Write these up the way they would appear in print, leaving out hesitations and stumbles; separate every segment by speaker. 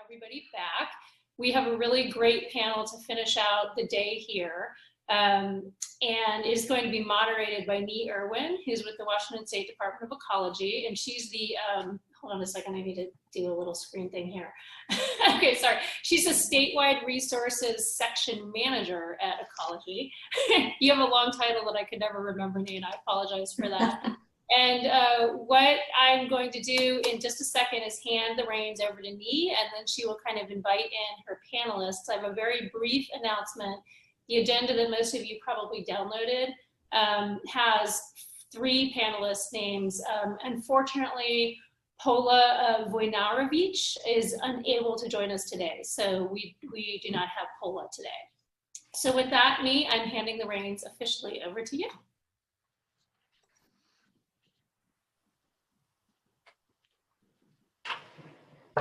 Speaker 1: everybody back. We have a really great panel to finish out the day here. And it is going to be moderated by me, Irwin, who's with the Washington State Department of Ecology. And she's the, hold on a second, I need to do a little screen thing here. Okay, sorry. She's a statewide resources section manager at Ecology. You have a long title that I could never remember, Nate, and I apologize for that. And what I'm going to do in just a second is hand the reins over to Nee, and then she will kind of invite in her panelists. I have a very brief announcement. The agenda that most of you probably downloaded has 3 panelists' names. Unfortunately, Pola Wojnarowicz is unable to join us today, so we do not have Pola today. So with that, Nee, I'm handing the reins officially over to you.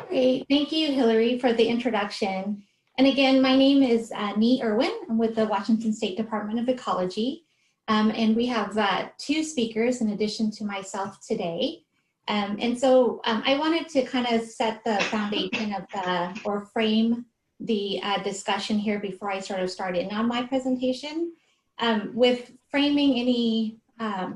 Speaker 2: Great, thank you, Hillary, for the introduction. And again, my name is Nee Irwin. I'm with the Washington State Department of Ecology. And we have 2 speakers in addition to myself today. And so I wanted to kind of set the foundation of or frame the discussion here before I sort of start in on my presentation. With framing any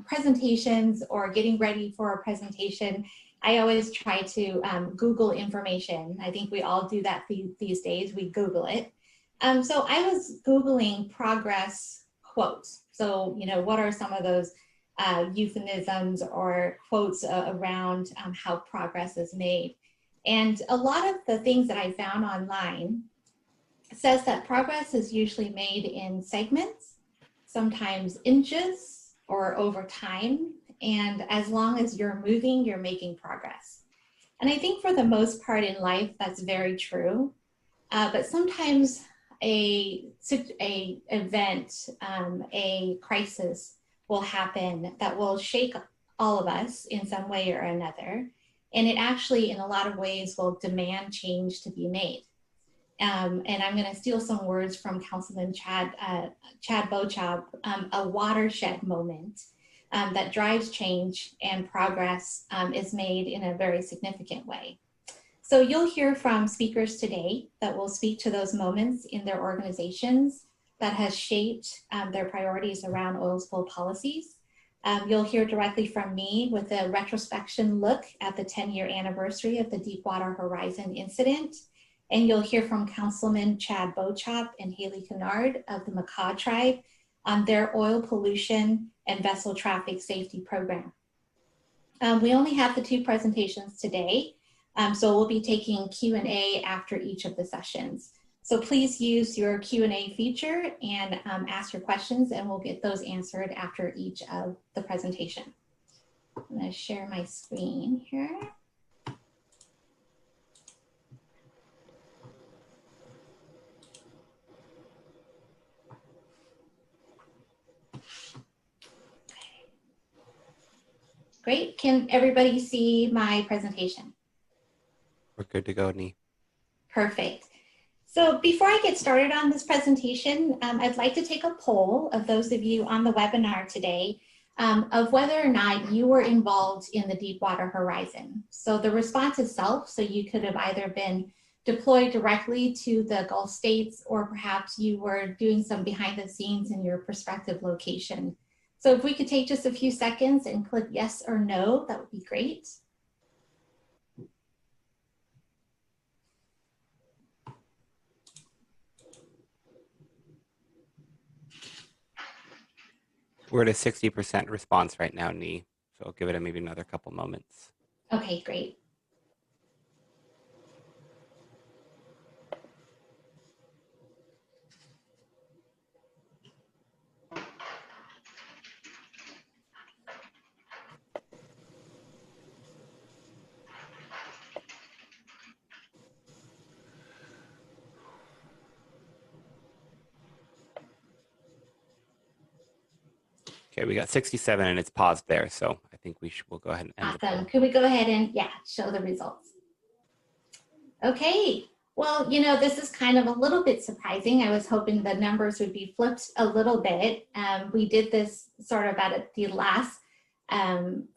Speaker 2: presentations or getting ready for a presentation, I always try to Google information. I think we all do that these days, we Google it. So I was Googling progress quotes. So, you know, what are some of those euphemisms or quotes around how progress is made? And a lot of the things that I found online says that progress is usually made in segments, sometimes inches or over time. And as long as you're moving, you're making progress. And I think for the most part in life, that's very true. But sometimes a event, a crisis will happen that will shake all of us in some way or another. And it actually, in a lot of ways, will demand change to be made. And I'm going to steal some words from Councilman Chad Bowechop, a watershed moment. That drives change and progress is made in a very significant way. So you'll hear from speakers today that will speak to those moments in their organizations that has shaped their priorities around oil spill policies. You'll hear directly from me with a retrospection look at the 10-year anniversary of the Deepwater Horizon incident. And you'll hear from Councilman Chad Bowechop and Haley Kennard of the Makah tribe on their oil pollution and vessel traffic safety program. We only have the 2 presentations today, so we'll be taking Q&A after each of the sessions. So please use your Q&A feature and ask your questions, and we'll get those answered after each of the presentation. I'm going to share my screen here. Great. Can everybody see my presentation?
Speaker 3: We're good to go, Nee.
Speaker 2: Perfect. So before I get started on this presentation, I'd like to take a poll of those of you on the webinar today of whether or not you were involved in the Deepwater Horizon. So the response itself, so you could have either been deployed directly to the Gulf states, or perhaps you were doing some behind the scenes in your prospective location. So if we could take just a few seconds and click yes or no, that would be great.
Speaker 3: We're at a 60% response right now, Nee. So I'll give it maybe another couple moments.
Speaker 2: Okay, great.
Speaker 3: Okay, we got 67 and it's paused there. So I think we'll go ahead and end the
Speaker 2: Awesome. Could we go ahead and, yeah, show the results? Okay. Well, you know, this is kind of a little bit surprising. I was hoping the numbers would be flipped a little bit. We did this sort of at the last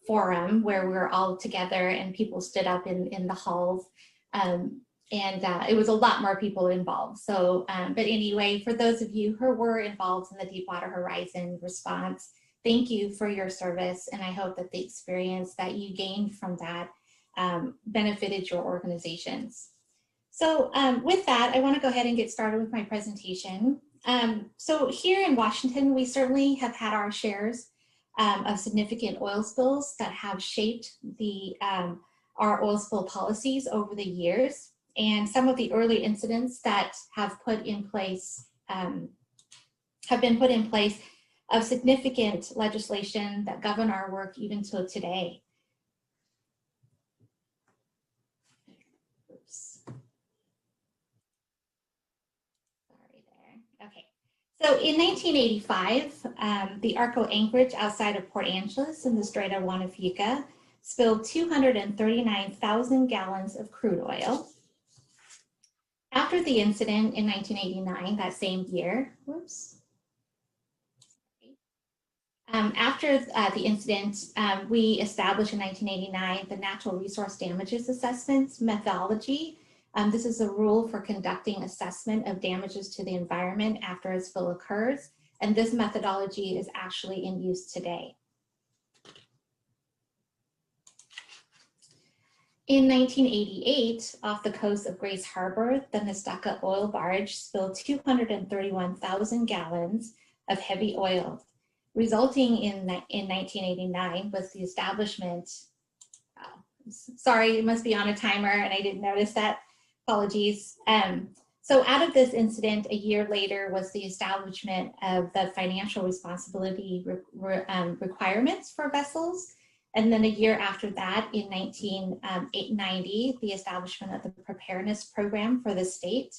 Speaker 2: forum where we were all together and people stood up in the halls. it was a lot more people involved. So, but anyway, for those of you who were involved in the Deepwater Horizon response, thank you for your service. And I hope that the experience that you gained from that benefited your organizations. So with that, I want to go ahead and get started with my presentation. So here in Washington, we certainly have had our shares of significant oil spills that have shaped our oil spill policies over the years. And some of the early incidents that have been put in place of significant legislation that govern our work even till today. Oops. Sorry there. Okay. So in 1985, the ARCO Anchorage outside of Port Angeles in the Strait of Juan de Fuca spilled 239,000 gallons of crude oil. After the incident in 1989, that same year, after the incident, we established in 1989 the Natural Resource Damages Assessments methodology. This is a rule for conducting assessment of damages to the environment after a spill occurs, and this methodology is actually in use today. In 1988, off the coast of Grace Harbor, the Nestucca Oil Barge spilled 231,000 gallons of heavy oil, resulting in 1989 was the establishment, sorry, it must be on a timer and I didn't notice that, apologies. So out of this incident, a year later was the establishment of the financial responsibility requirements for vessels. And then a year after that, in 1990, the establishment of the preparedness program for the state.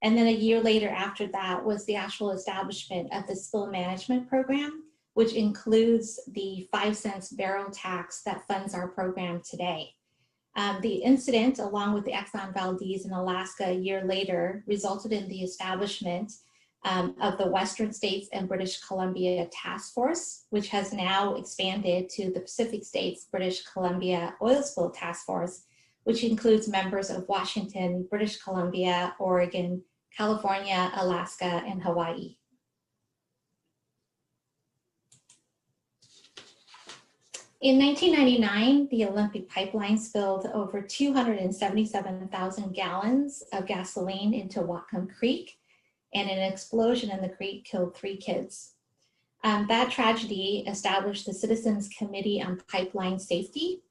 Speaker 2: And then a year later after that was the actual establishment of the spill management program, which includes the 5 cents barrel tax that funds our program today. The incident, along with the Exxon Valdez in Alaska a year later, resulted in the establishment of the Western States and British Columbia Task Force, which has now expanded to the Pacific States British Columbia Oil Spill Task Force, which includes members of Washington, British Columbia, Oregon, California, Alaska, and Hawaii. In 1999, the Olympic pipeline spilled over 277,000 gallons of gasoline into Whatcom Creek, and an explosion in the creek killed 3 kids. That tragedy established the Citizens Committee on Pipeline Safety.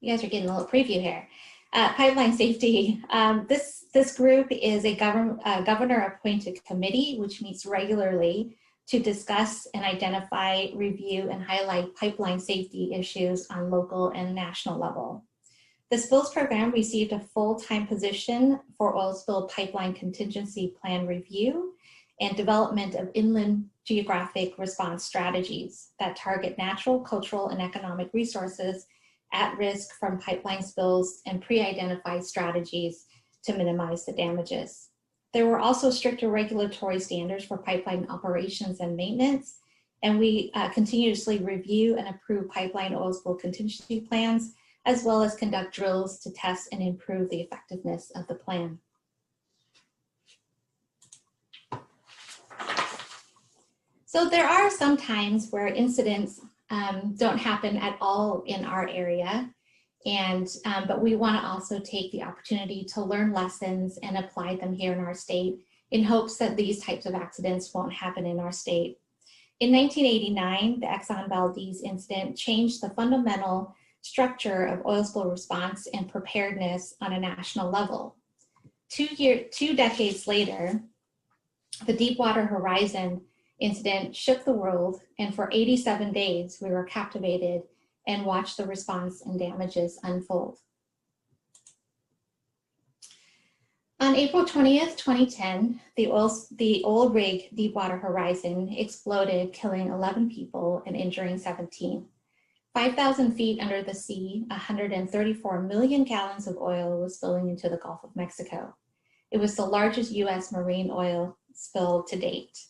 Speaker 2: You guys are getting a little preview here. Pipeline Safety. This group is a governor-appointed committee which meets regularly to discuss and identify, review, and highlight pipeline safety issues on local and national level. The spills program received a full-time position for oil spill pipeline contingency plan review and development of inland geographic response strategies that target natural, cultural, and economic resources at risk from pipeline spills and pre-identify strategies to minimize the damages. There were also stricter regulatory standards for pipeline operations and maintenance, and we continuously review and approve pipeline oil spill contingency plans, as well as conduct drills to test and improve the effectiveness of the plan. So there are some times where incidents don't happen at all in our area, but we want to also take the opportunity to learn lessons and apply them here in our state in hopes that these types of accidents won't happen in our state. In 1989, the Exxon Valdez incident changed the fundamental structure of oil spill response and preparedness on a national level. 2 decades later, the Deepwater Horizon incident shook the world, and for 87 days, we were captivated and watched the response and damages unfold. On April 20th, 2010, the oil rig Deepwater Horizon exploded, killing 11 people and injuring 17. 5,000 feet under the sea, 134 million gallons of oil was spilling into the Gulf of Mexico. It was the largest US marine oil spill to date.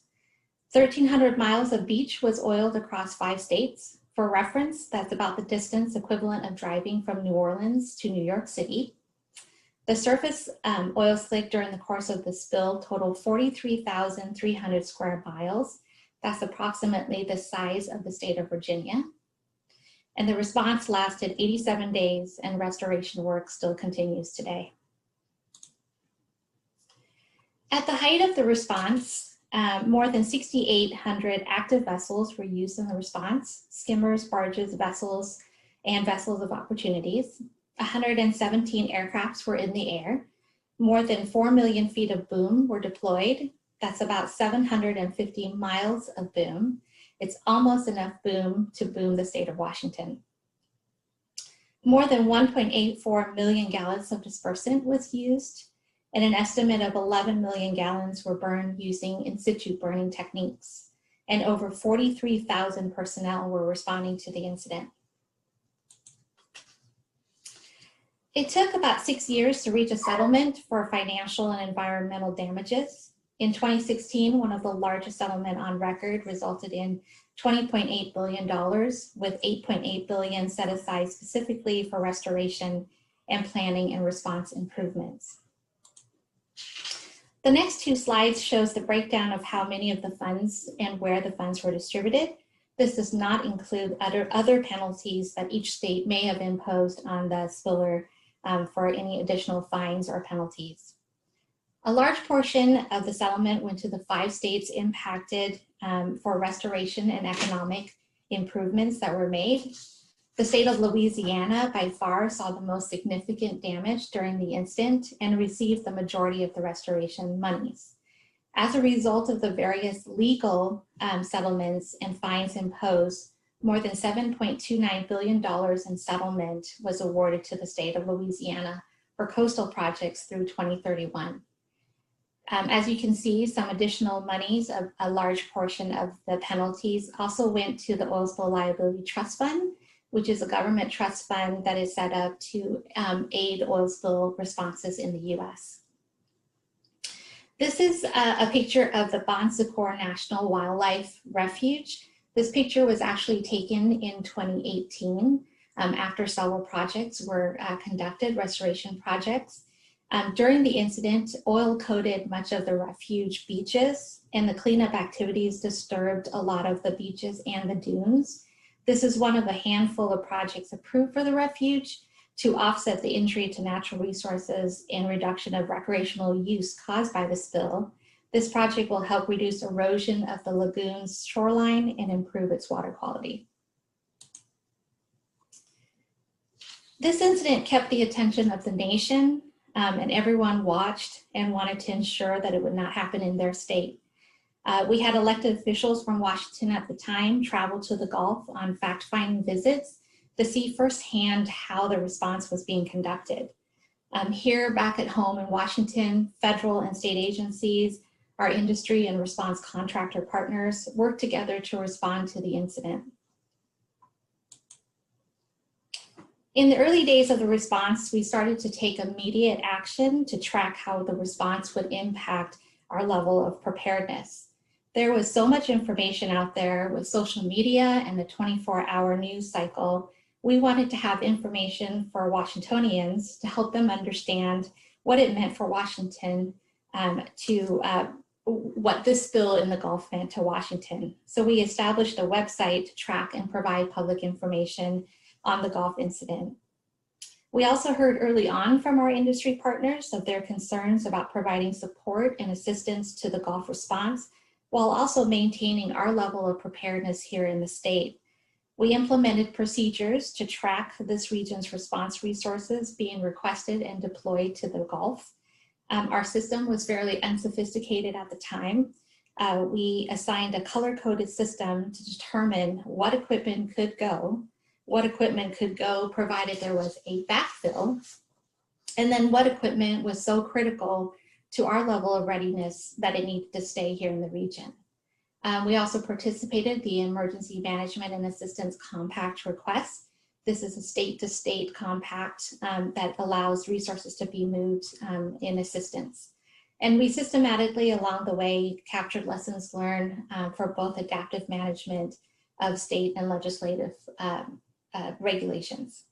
Speaker 2: 1,300 miles of beach was oiled across 5 states. For reference, that's about the distance equivalent of driving from New Orleans to New York City. The surface oil slick during the course of the spill totaled 43,300 square miles. That's approximately the size of the state of Virginia. And the response lasted 87 days, and restoration work still continues today. At the height of the response, more than 6,800 active vessels were used in the response: skimmers, barges, vessels, and vessels of opportunities. 117 aircrafts were in the air. More than 4 million feet of boom were deployed. That's about 750 miles of boom. It's almost enough boom to boom the state of Washington. More than 1.84 million gallons of dispersant was used, and an estimate of 11 million gallons were burned using in situ burning techniques. And over 43,000 personnel were responding to the incident. It took about 6 years to reach a settlement for financial and environmental damages. In 2016, one of the largest settlements on record resulted in $20.8 billion, with $8.8 billion set aside specifically for restoration and planning and response improvements. The next two slides shows the breakdown of how many of the funds and where the funds were distributed. This does not include other penalties that each state may have imposed on the spiller for any additional fines or penalties. A large portion of the settlement went to the 5 states impacted for restoration and economic improvements that were made. The state of Louisiana by far saw the most significant damage during the incident and received the majority of the restoration monies. As a result of the various legal settlements and fines imposed, more than $7.29 billion in settlement was awarded to the state of Louisiana for coastal projects through 2031. As you can see, some additional monies, a large portion of the penalties also went to the Oil Spill Liability Trust Fund, which is a government trust fund that is set up to aid oil spill responses in the US. This is a picture of the Bon Secours National Wildlife Refuge. This picture was actually taken in 2018 after several projects were conducted, restoration projects. During the incident, oil coated much of the refuge beaches, and the cleanup activities disturbed a lot of the beaches and the dunes. This is one of a handful of projects approved for the refuge to offset the injury to natural resources and reduction of recreational use caused by the spill. This project will help reduce erosion of the lagoon's shoreline and improve its water quality. This incident kept the attention of the nation, and everyone watched and wanted to ensure that it would not happen in their state. We had elected officials from Washington at the time travel to the Gulf on fact-finding visits to see firsthand how the response was being conducted. Here back at home in Washington, federal and state agencies, our industry and response contractor partners worked together to respond to the incident. In the early days of the response, we started to take immediate action to track how the response would impact our level of preparedness. There was so much information out there with social media and the 24-hour news cycle. We wanted to have information for Washingtonians to help them understand what it meant for Washington what this spill in the Gulf meant to Washington. So we established a website to track and provide public information on the Gulf incident. We also heard early on from our industry partners of their concerns about providing support and assistance to the Gulf response, while also maintaining our level of preparedness here in the state. We implemented procedures to track this region's response resources being requested and deployed to the Gulf. Our system was fairly unsophisticated at the time. We assigned a color-coded system to determine what equipment could go provided there was a backfill, and then what equipment was so critical to our level of readiness that it needed to stay here in the region. We also participated in the Emergency Management and Assistance Compact request. This is a state-to-state compact that allows resources to be moved in assistance. And we systematically along the way captured lessons learned for both adaptive management of state and legislative regulations.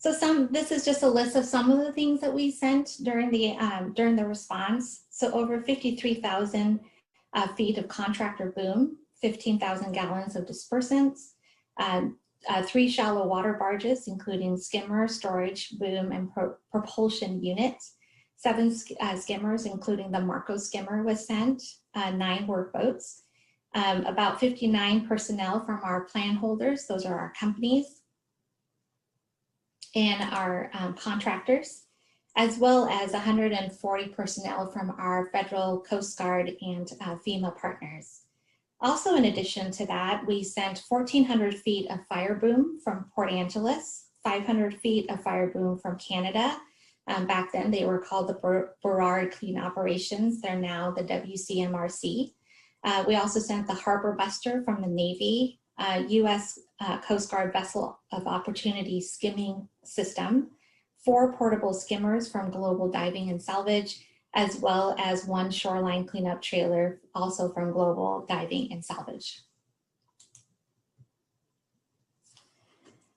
Speaker 2: So this is just a list of some of the things that we sent during the response. So over 53,000 feet of contractor boom, 15,000 gallons of dispersants, 3 shallow water barges, including skimmer, storage, boom, and propulsion units. 7 skimmers, including the Marco skimmer, was sent. 9 workboats. About 59 personnel from our plan holders, those are our companies, and our contractors, as well as 140 personnel from our federal Coast Guard and FEMA partners. Also, in addition to that, we sent 1,400 feet of fire boom from Port Angeles, 500 feet of fire boom from Canada. Back then, they were called the Burrard Clean Operations. They're now the WCMRC. We also sent the Harbor Buster from the Navy, U.S. Coast Guard Vessel of Opportunity skimming system, 4 portable skimmers from Global Diving and Salvage, as well as 1 shoreline cleanup trailer, also from Global Diving and Salvage.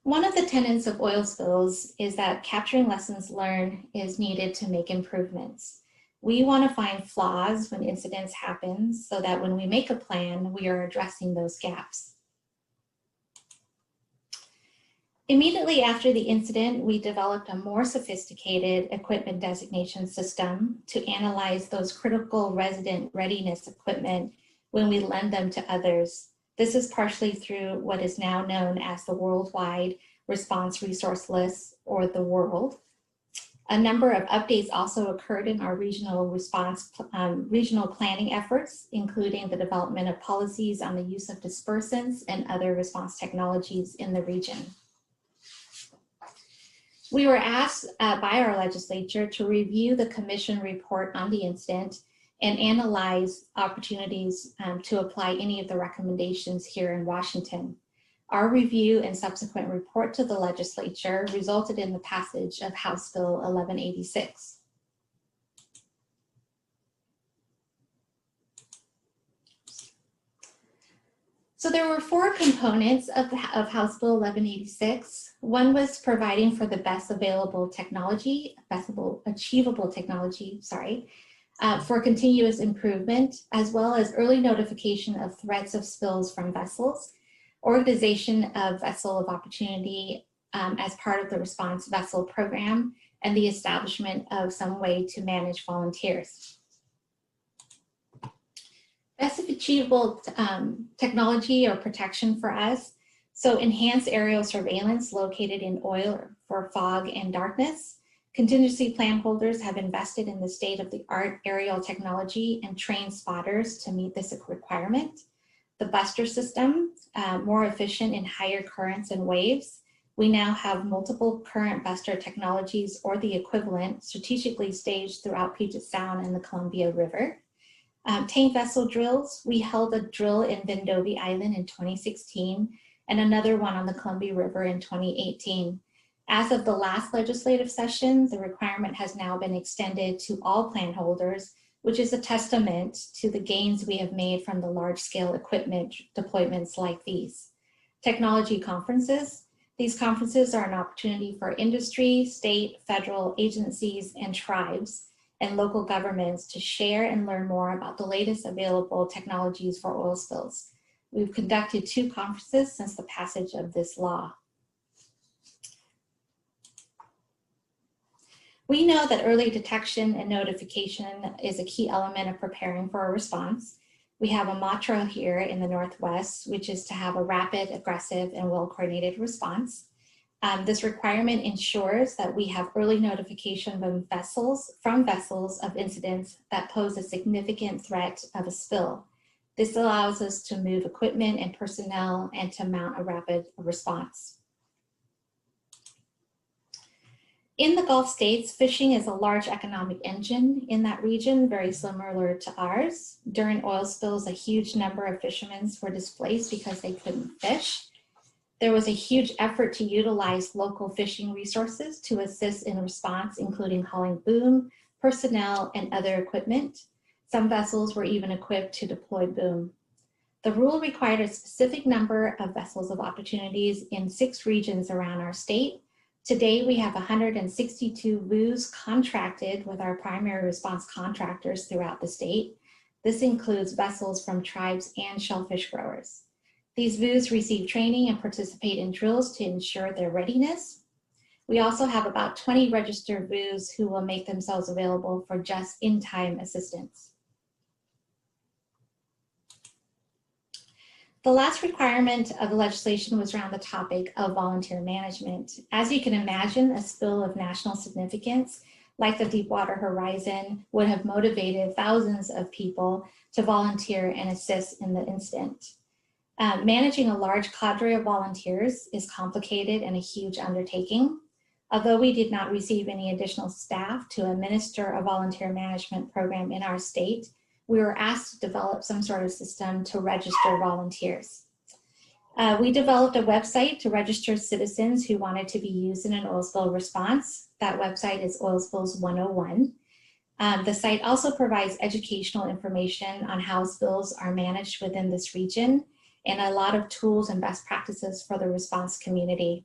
Speaker 2: One of the tenets of oil spills is that capturing lessons learned is needed to make improvements. We want to find flaws when incidents happen so that when we make a plan, we are addressing those gaps. Immediately after the incident, we developed a more sophisticated equipment designation system to analyze those critical resident readiness equipment when we lend them to others. This is partially through what is now known as the Worldwide Response Resource List, or the WORLD. A number of updates also occurred in our regional regional planning efforts, including the development of policies on the use of dispersants and other response technologies in the region. We were asked by our legislature to review the commission report on the incident and analyze opportunities to apply any of the recommendations here in Washington. Our review and subsequent report to the legislature resulted in the passage of House Bill 1186. So there were 4 components of House Bill 1186. One was providing for the best available technology, achievable technology, for continuous improvement, as well as early notification of threats of spills from vessels, organization of Vessel of Opportunity as part of the Response Vessel Program, and the establishment of some way to manage volunteers. Best achievable technology or protection for us. So enhanced aerial surveillance located in oil for fog and darkness. Contingency plan holders have invested in the state-of-the-art aerial technology and trained spotters to meet this requirement. The Buster system, more efficient in higher currents and waves. We now have multiple current Buster technologies or the equivalent strategically staged throughout Puget Sound and the Columbia River. Tank vessel drills, we held a drill in Vendovi Island in 2016 and another one on the Columbia River in 2018. As of the last legislative session, the requirement has now been extended to all plan holders, which is a testament to the gains we have made from the large-scale equipment deployments like these. Technology conferences. These conferences are an opportunity for industry, state, federal agencies, and tribes and local governments to share and learn more about the latest available technologies for oil spills. We've conducted 2 conferences since the passage of this law. We know that early detection and notification is a key element of preparing for a response. We have a motto here in the Northwest, which is to have a rapid, aggressive, and well-coordinated response. This requirement ensures that we have early notification from vessels of incidents that pose a significant threat of a spill. This allows us to move equipment and personnel and to mount a rapid response. In the Gulf states, fishing is a large economic engine in that region, very similar to ours. During oil spills, a huge number of fishermen were displaced because they couldn't fish. There was a huge effort to utilize local fishing resources to assist in response, including hauling boom, personnel, and other equipment. Some vessels were even equipped to deploy boom. The rule required a specific number of vessels of opportunities in 6 regions around our state Today, we have 162 WUs contracted with our primary response contractors throughout the state. This includes vessels from tribes and shellfish growers. These WUs receive training and participate in drills to ensure their readiness. We also have about 20 registered WUs who will make themselves available for just-in-time assistance. The last requirement of the legislation was around the topic of volunteer management. As you can imagine, a spill of national significance like the Deepwater Horizon would have motivated thousands of people to volunteer and assist in the incident. Managing a large cadre of volunteers is complicated and a huge undertaking. Although we did not receive any additional staff to administer a volunteer management program in our state, we were asked to develop some sort of system to register volunteers. We developed a website to register citizens who wanted to be used in an oil spill response. That website is Oil Spills 101. The site also provides educational information on how spills are managed within this region and a lot of tools and best practices for the response community.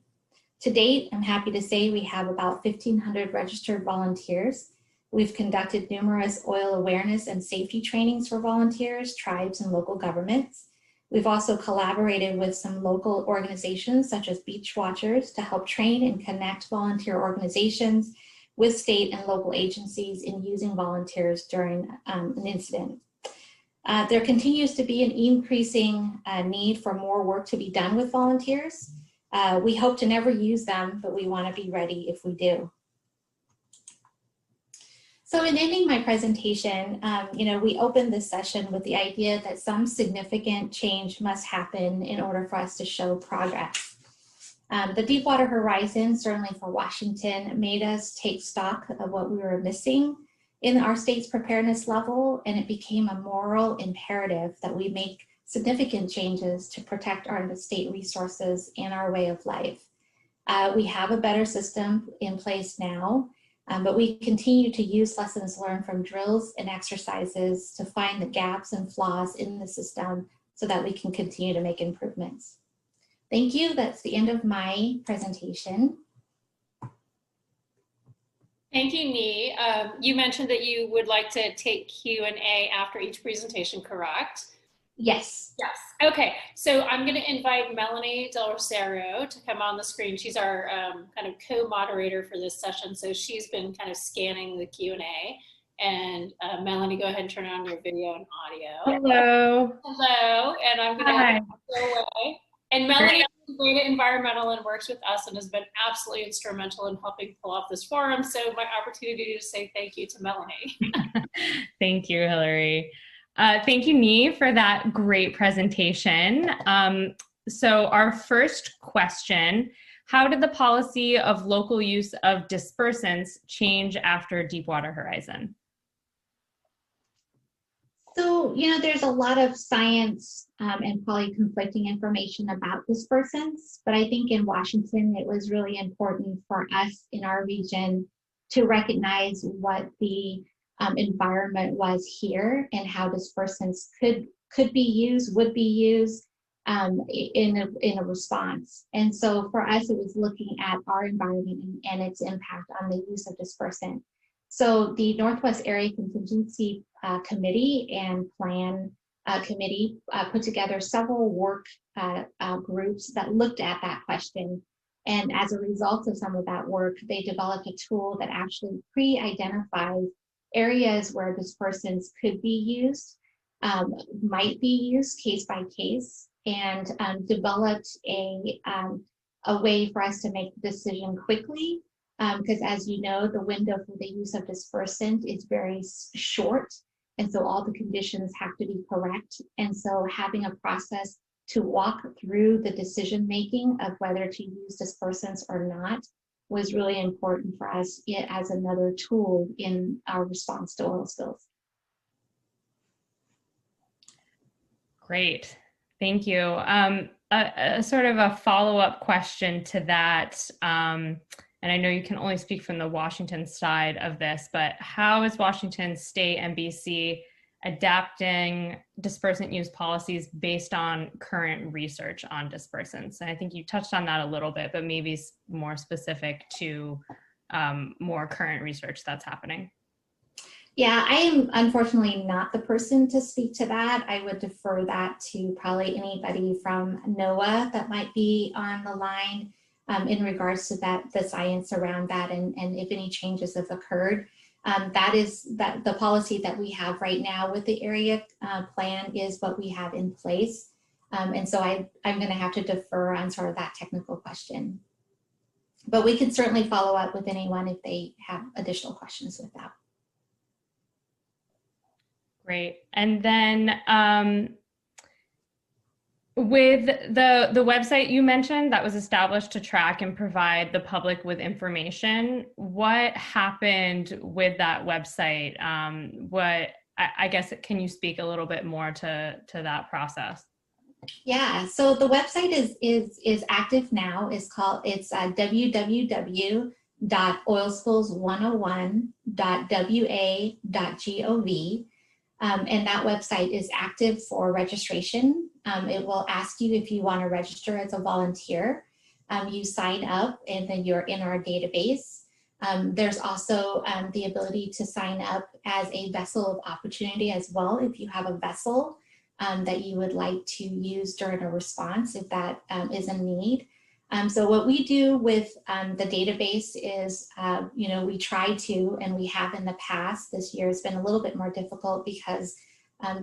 Speaker 2: To date, I'm happy to say we have about 1,500 registered volunteers. We've conducted numerous oil awareness and safety trainings for volunteers, tribes, and local governments. We've also collaborated with some local organizations such as Beach Watchers to help train and connect volunteer organizations with state and local agencies in using volunteers during an incident. There continues to be an increasing need for more work to be done with volunteers. We hope to never use them, but we want to be ready if we do. So in ending my presentation, we opened this session with the idea that some significant change must happen in order for us to show progress. The Deepwater Horizon, certainly for Washington, made us take stock of what we were missing in our state's preparedness level, and it became a moral imperative that we make significant changes to protect our state resources and our way of life. We have a better system in place now, but we continue to use lessons learned from drills and exercises to find the gaps and flaws in the system so that we can continue to make improvements. Thank you. That's the end of my presentation.
Speaker 1: Thank you, Nee. You mentioned that you would like to take Q&A after each presentation, correct?
Speaker 2: Yes.
Speaker 1: Yes. Okay. So I'm going to invite Melanie Del Rosero to come on the screen. She's our kind of co-moderator for this session. So she's been kind of scanning the Q&A. And Melanie, go ahead and turn on your video and audio.
Speaker 4: Hello.
Speaker 1: Hello. And I'm going to go away. And Melanie is great at environmental and works with us and has been absolutely instrumental in helping pull off this forum. So my opportunity to say thank you to Melanie.
Speaker 4: Thank you, Hillary. Thank you, Nee, for that great presentation. So our first question, how did the policy of local use of dispersants change after Deepwater Horizon?
Speaker 2: So, there's a lot of science and probably conflicting information about dispersants, but I think in Washington, it was really important for us in our region to recognize what the environment was here and how dispersants could be used, would be used in a response. And so for us, it was looking at our environment and its impact on the use of dispersant. So the Northwest Area Contingency Committee and Plan Committee put together several work groups that looked at that question. And as a result of some of that work, they developed a tool that actually pre-identifies areas where dispersants could be used, might be used case by case, and developed a way for us to make the decision quickly. Because as you know, the window for the use of dispersant is very short. And so all the conditions have to be correct. And so having a process to walk through the decision-making of whether to use dispersants or not was really important for us as another tool in our response to oil spills.
Speaker 4: Great, thank you. A sort of a follow-up question to that, and I know you can only speak from the Washington side of this, but how is Washington State and BC adapting dispersant use policies based on current research on dispersants. And I think you touched on that a little bit, but maybe more specific to more current research that's happening.
Speaker 2: Yeah, I am unfortunately not the person to speak to that. I would defer that to probably anybody from NOAA that might be on the line in regards to the science around that, and if any changes have occurred. That is the policy that we have right now with the area plan is what we have in place. And so I'm going to have to defer on sort of that technical question. But we can certainly follow up with anyone if they have additional questions with that.
Speaker 4: Great. And then with the website you mentioned that was established to track and provide the public with information, what happened with that website? I guess, can you speak a little bit more to that process?
Speaker 2: Yeah, so the website is active now. It's www.oilspills101.wa.gov. And that website is active for registration. It will ask you if you want to register as a volunteer. You sign up and then you're in our database. There's also the ability to sign up as a vessel of opportunity as well if you have a vessel that you would like to use during a response if that is a need. So what we do with the database is, we try to, and we have in the past, this year has been a little bit more difficult because a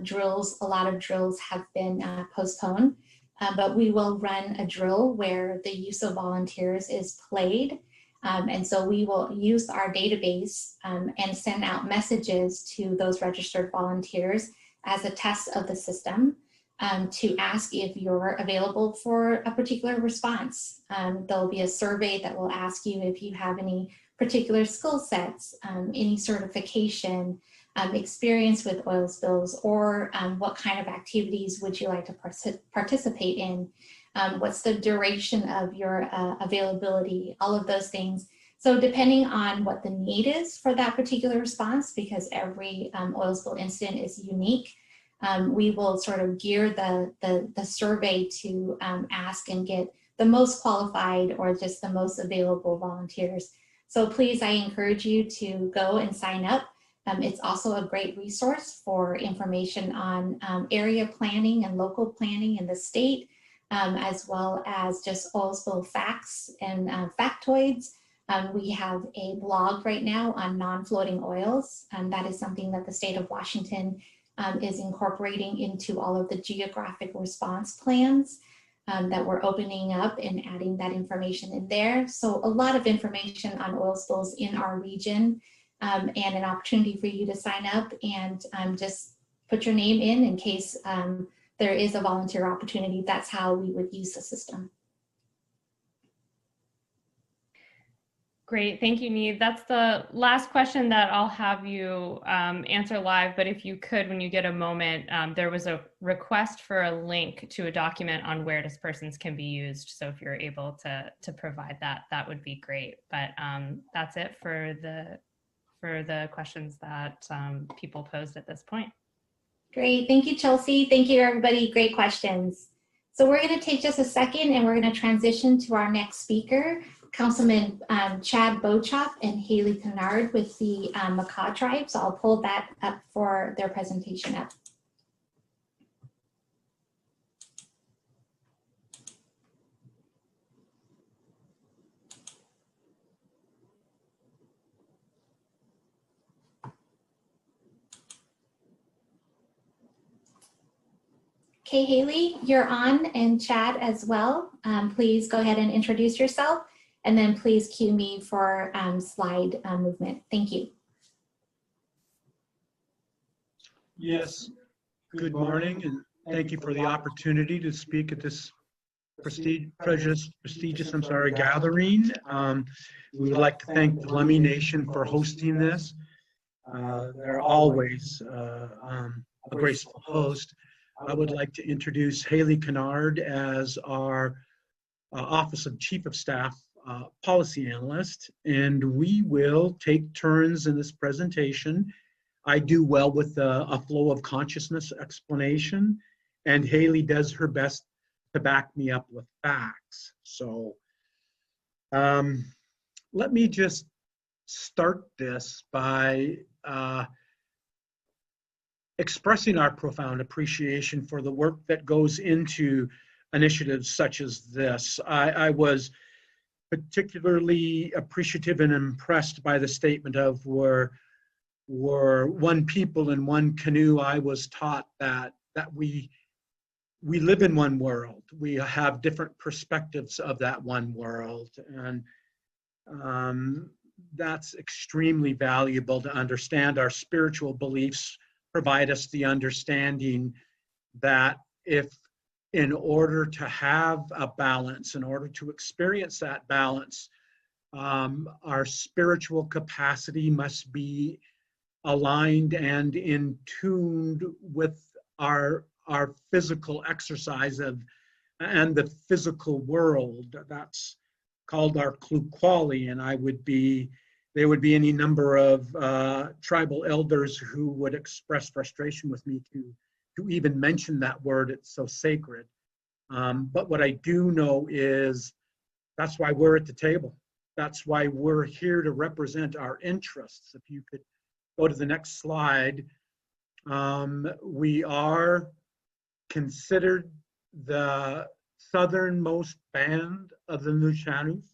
Speaker 2: lot of drills have been postponed, but we will run a drill where the use of volunteers is played. And so we will use our database and send out messages to those registered volunteers as a test of the system. To ask if you're available for a particular response. There'll be a survey that will ask you if you have any particular skill sets, any certification, experience with oil spills, or what kind of activities would you like to participate in? What's the duration of your availability, all of those things. So depending on what the need is for that particular response, because every oil spill incident is unique, we will sort of gear the survey to ask and get the most qualified or just the most available volunteers. So please, I encourage you to go and sign up. It's also a great resource for information on area planning and local planning in the state, as well as just oil spill facts and factoids. We have a blog right now on non-floating oils. That is something that the state of Washington is incorporating into all of the geographic response plans that we're opening up and adding that information in there. So a lot of information on oil spills in our region and an opportunity for you to sign up and just put your name in case there is a volunteer opportunity. That's how we would use the system.
Speaker 4: Great, thank you, Neve. That's the last question that I'll have you answer live, but if you could, when you get a moment, there was a request for a link to a document on where dispersants can be used. So if you're able to provide that, that would be great. But that's it for the questions that people posed at this point.
Speaker 2: Great, thank you, Chelsea. Thank you, everybody, great questions. So we're gonna take just a second and we're gonna transition to our next speaker, Councilman Chad Bowechop and Haley Kennard with the Makah tribe. So I'll pull that up for their presentation up. Okay, Haley, you're on, and Chad as well. Please go ahead and introduce yourself, and then please cue me for slide movement. Thank you.
Speaker 5: Yes, good morning, and thank you for the opportunity to speak at this prestigious gathering. We would like to thank the Lummi Nation for hosting this. They're always a graceful host. I would like to introduce Haley Kennard as our Office of Chief of Staff Policy Analyst, and we will take turns in this presentation. I do well with a flow of consciousness explanation, and Haley does her best to back me up with facts. So let me just start this by expressing our profound appreciation for the work that goes into initiatives such as this. I was particularly appreciative and impressed by the statement of we're one people in one canoe. I was taught that we live in one world. We have different perspectives of that one world, and that's extremely valuable to understand. Our spiritual beliefs provide us the understanding that if in order to have a balance, in order to experience that balance, our spiritual capacity must be aligned and in tuned with our physical exercise and the physical world. That's called our klukwali, and there would be any number of tribal elders who would express frustration with me to even mention that word. It's so sacred. But what I do know is that's why we're at the table. That's why we're here to represent our interests. If you could go to the next slide. We are considered the southernmost band of the Nuu-chah-nulth.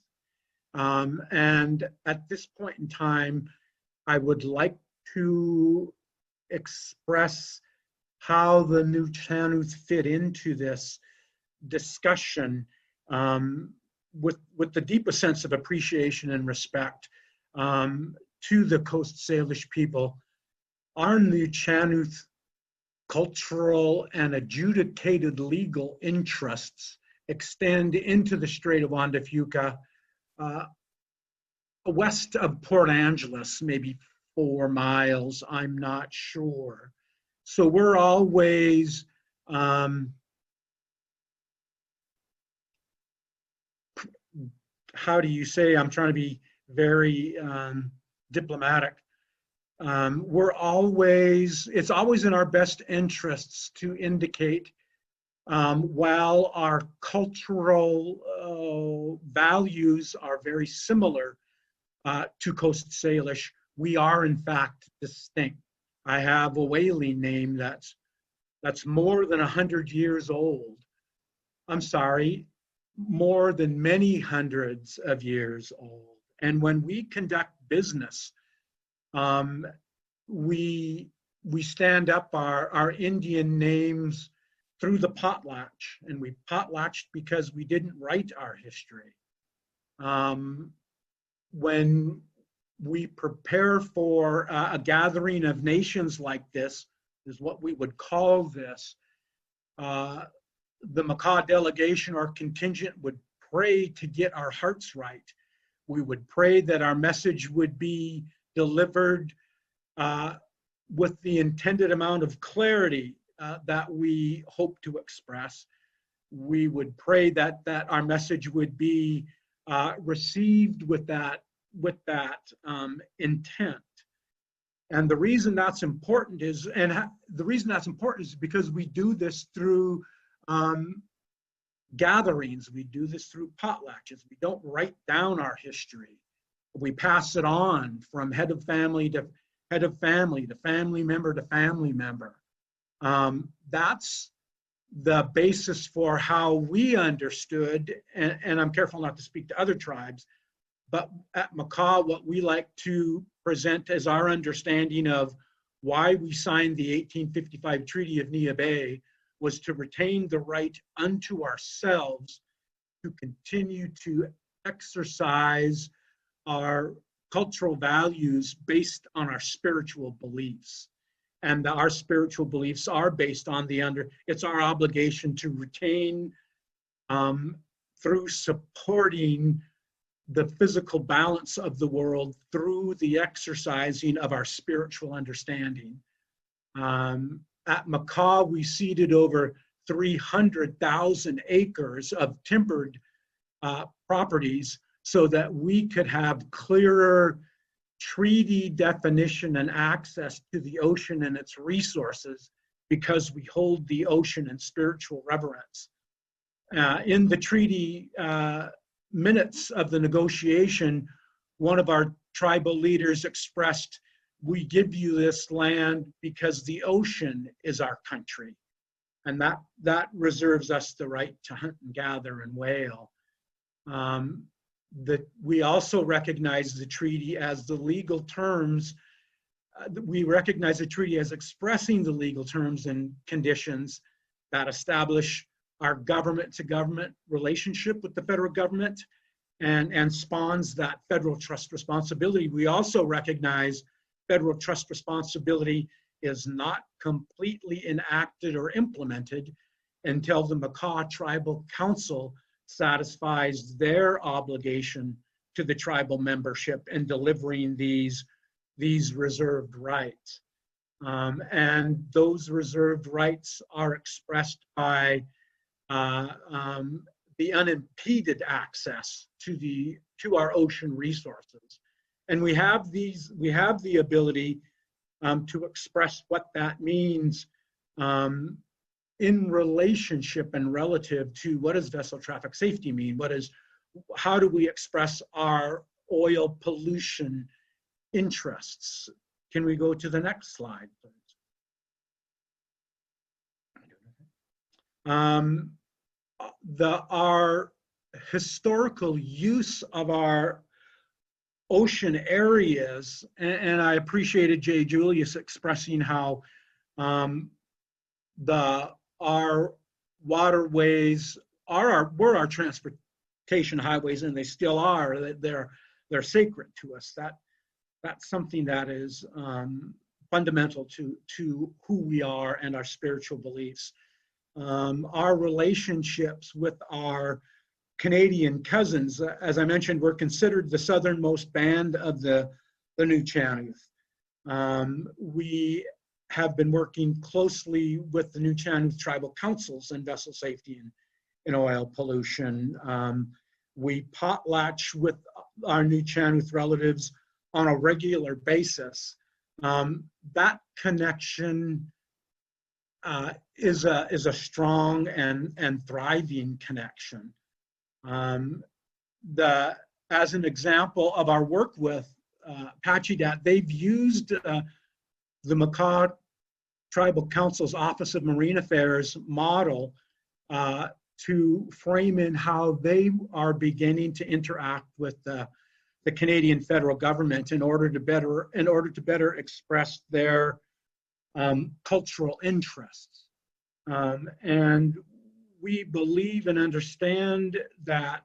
Speaker 5: And at this point in time, I would like to express how the Nuu-chah-nulth fit into this discussion with the deepest sense of appreciation and respect to the Coast Salish people. Our Nuu-chah-nulth cultural and adjudicated legal interests extend into the Strait of Juan de Fuca, west of Port Angeles, maybe 4 miles, I'm not sure. So we're always how do you say, I'm trying to be very diplomatic. It's always in our best interests to indicate while our cultural values are very similar to Coast Salish, we are in fact distinct. I have a whaling name that's more than 100 years old. I'm sorry, more than many hundreds of years old. And when we conduct business, we stand up our Indian names through the potlatch, and we potlatched because we didn't write our history. When we prepare for a gathering of nations like this, is what we would call this, the Makah delegation or contingent would pray to get our hearts right. We would pray that our message would be delivered with the intended amount of clarity that we hope to express. We would pray that our message would be received with that intent. And the reason that's important is, because we do this through gatherings. We do this through potlatches. We don't write down our history. We pass it on from head of family to head of family, to family member to family member. That's the basis for how we understood, and I'm careful not to speak to other tribes, but at Makah, what we like to present as our understanding of why we signed the 1855 Treaty of Nia Bay was to retain the right unto ourselves to continue to exercise our cultural values based on our spiritual beliefs. And our spiritual beliefs are based on it's our obligation to retain through supporting the physical balance of the world through the exercising of our spiritual understanding. At Makah, we ceded over 300,000 acres of timbered properties so that we could have clearer treaty definition and access to the ocean and its resources because we hold the ocean in spiritual reverence. In the treaty minutes of the negotiation, one of our tribal leaders expressed, "We give you this land because the ocean is our country." And that reserves us the right to hunt and gather and whale. We also recognize the treaty as the legal terms. We recognize the treaty as expressing the legal terms and conditions that establish our government-to-government relationship with the federal government and spawns that federal trust responsibility. We also recognize federal trust responsibility is not completely enacted or implemented until the Makah Tribal Council satisfies their obligation to the tribal membership in delivering these reserved rights. And those reserved rights are expressed by the unimpeded access to our ocean resources. And we have the ability to express what that means in relationship and relative to what does vessel traffic safety mean? How do we express our oil pollution interests? Can we go to the next slide, please? Our historical use of our ocean areas, and I appreciated Jay Julius expressing how our waterways were our transportation highways, and they still are. They're sacred to us. That's something that is fundamental to who we are and our spiritual beliefs. Our relationships with our Canadian cousins, as I mentioned, we're considered the southernmost band of the Nuu-Chah-Nulth. We have been working closely with the Nuu-Chah-Nulth tribal councils in vessel safety and oil pollution. We potlatch with our Nuu-Chah-Nulth relatives on a regular basis. That connection is a strong and thriving connection. As an example of our work with Pachidat, they've used the Makah Tribal Council's Office of Marine Affairs model to frame in how they are beginning to interact with the Canadian federal government in order to better express their cultural interests. And we believe and understand that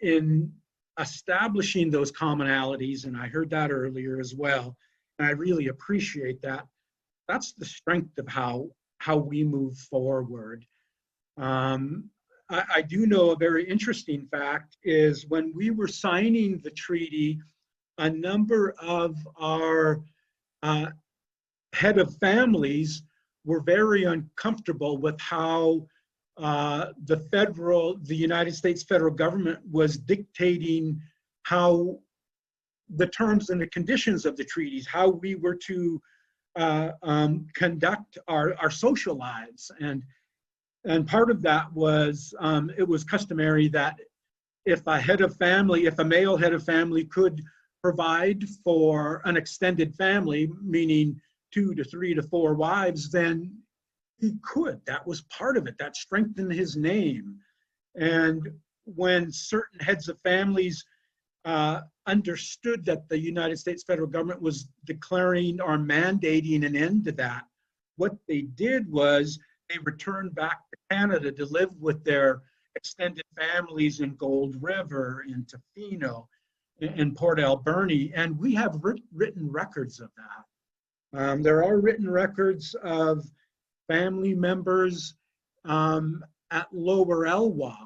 Speaker 5: in establishing those commonalities, and I heard that earlier as well, and I really appreciate that, that's the strength of how we move forward. I do know a very interesting fact is when we were signing the treaty, a number of our head of families were very uncomfortable with how the United States federal government was dictating how the terms and the conditions of the treaties, how we were to conduct our social lives. And part of that was, it was customary that if a male head of family could provide for an extended family, meaning 2 to 3 to 4 wives, then he could. That was part of it. That strengthened his name. And when certain heads of families understood that the United States federal government was declaring or mandating an end to that, what they did was they returned back to Canada to live with their extended families in Gold River, in Tofino, in Port Alberni, and we have written records of that. There are written records of family members at Lower Elwha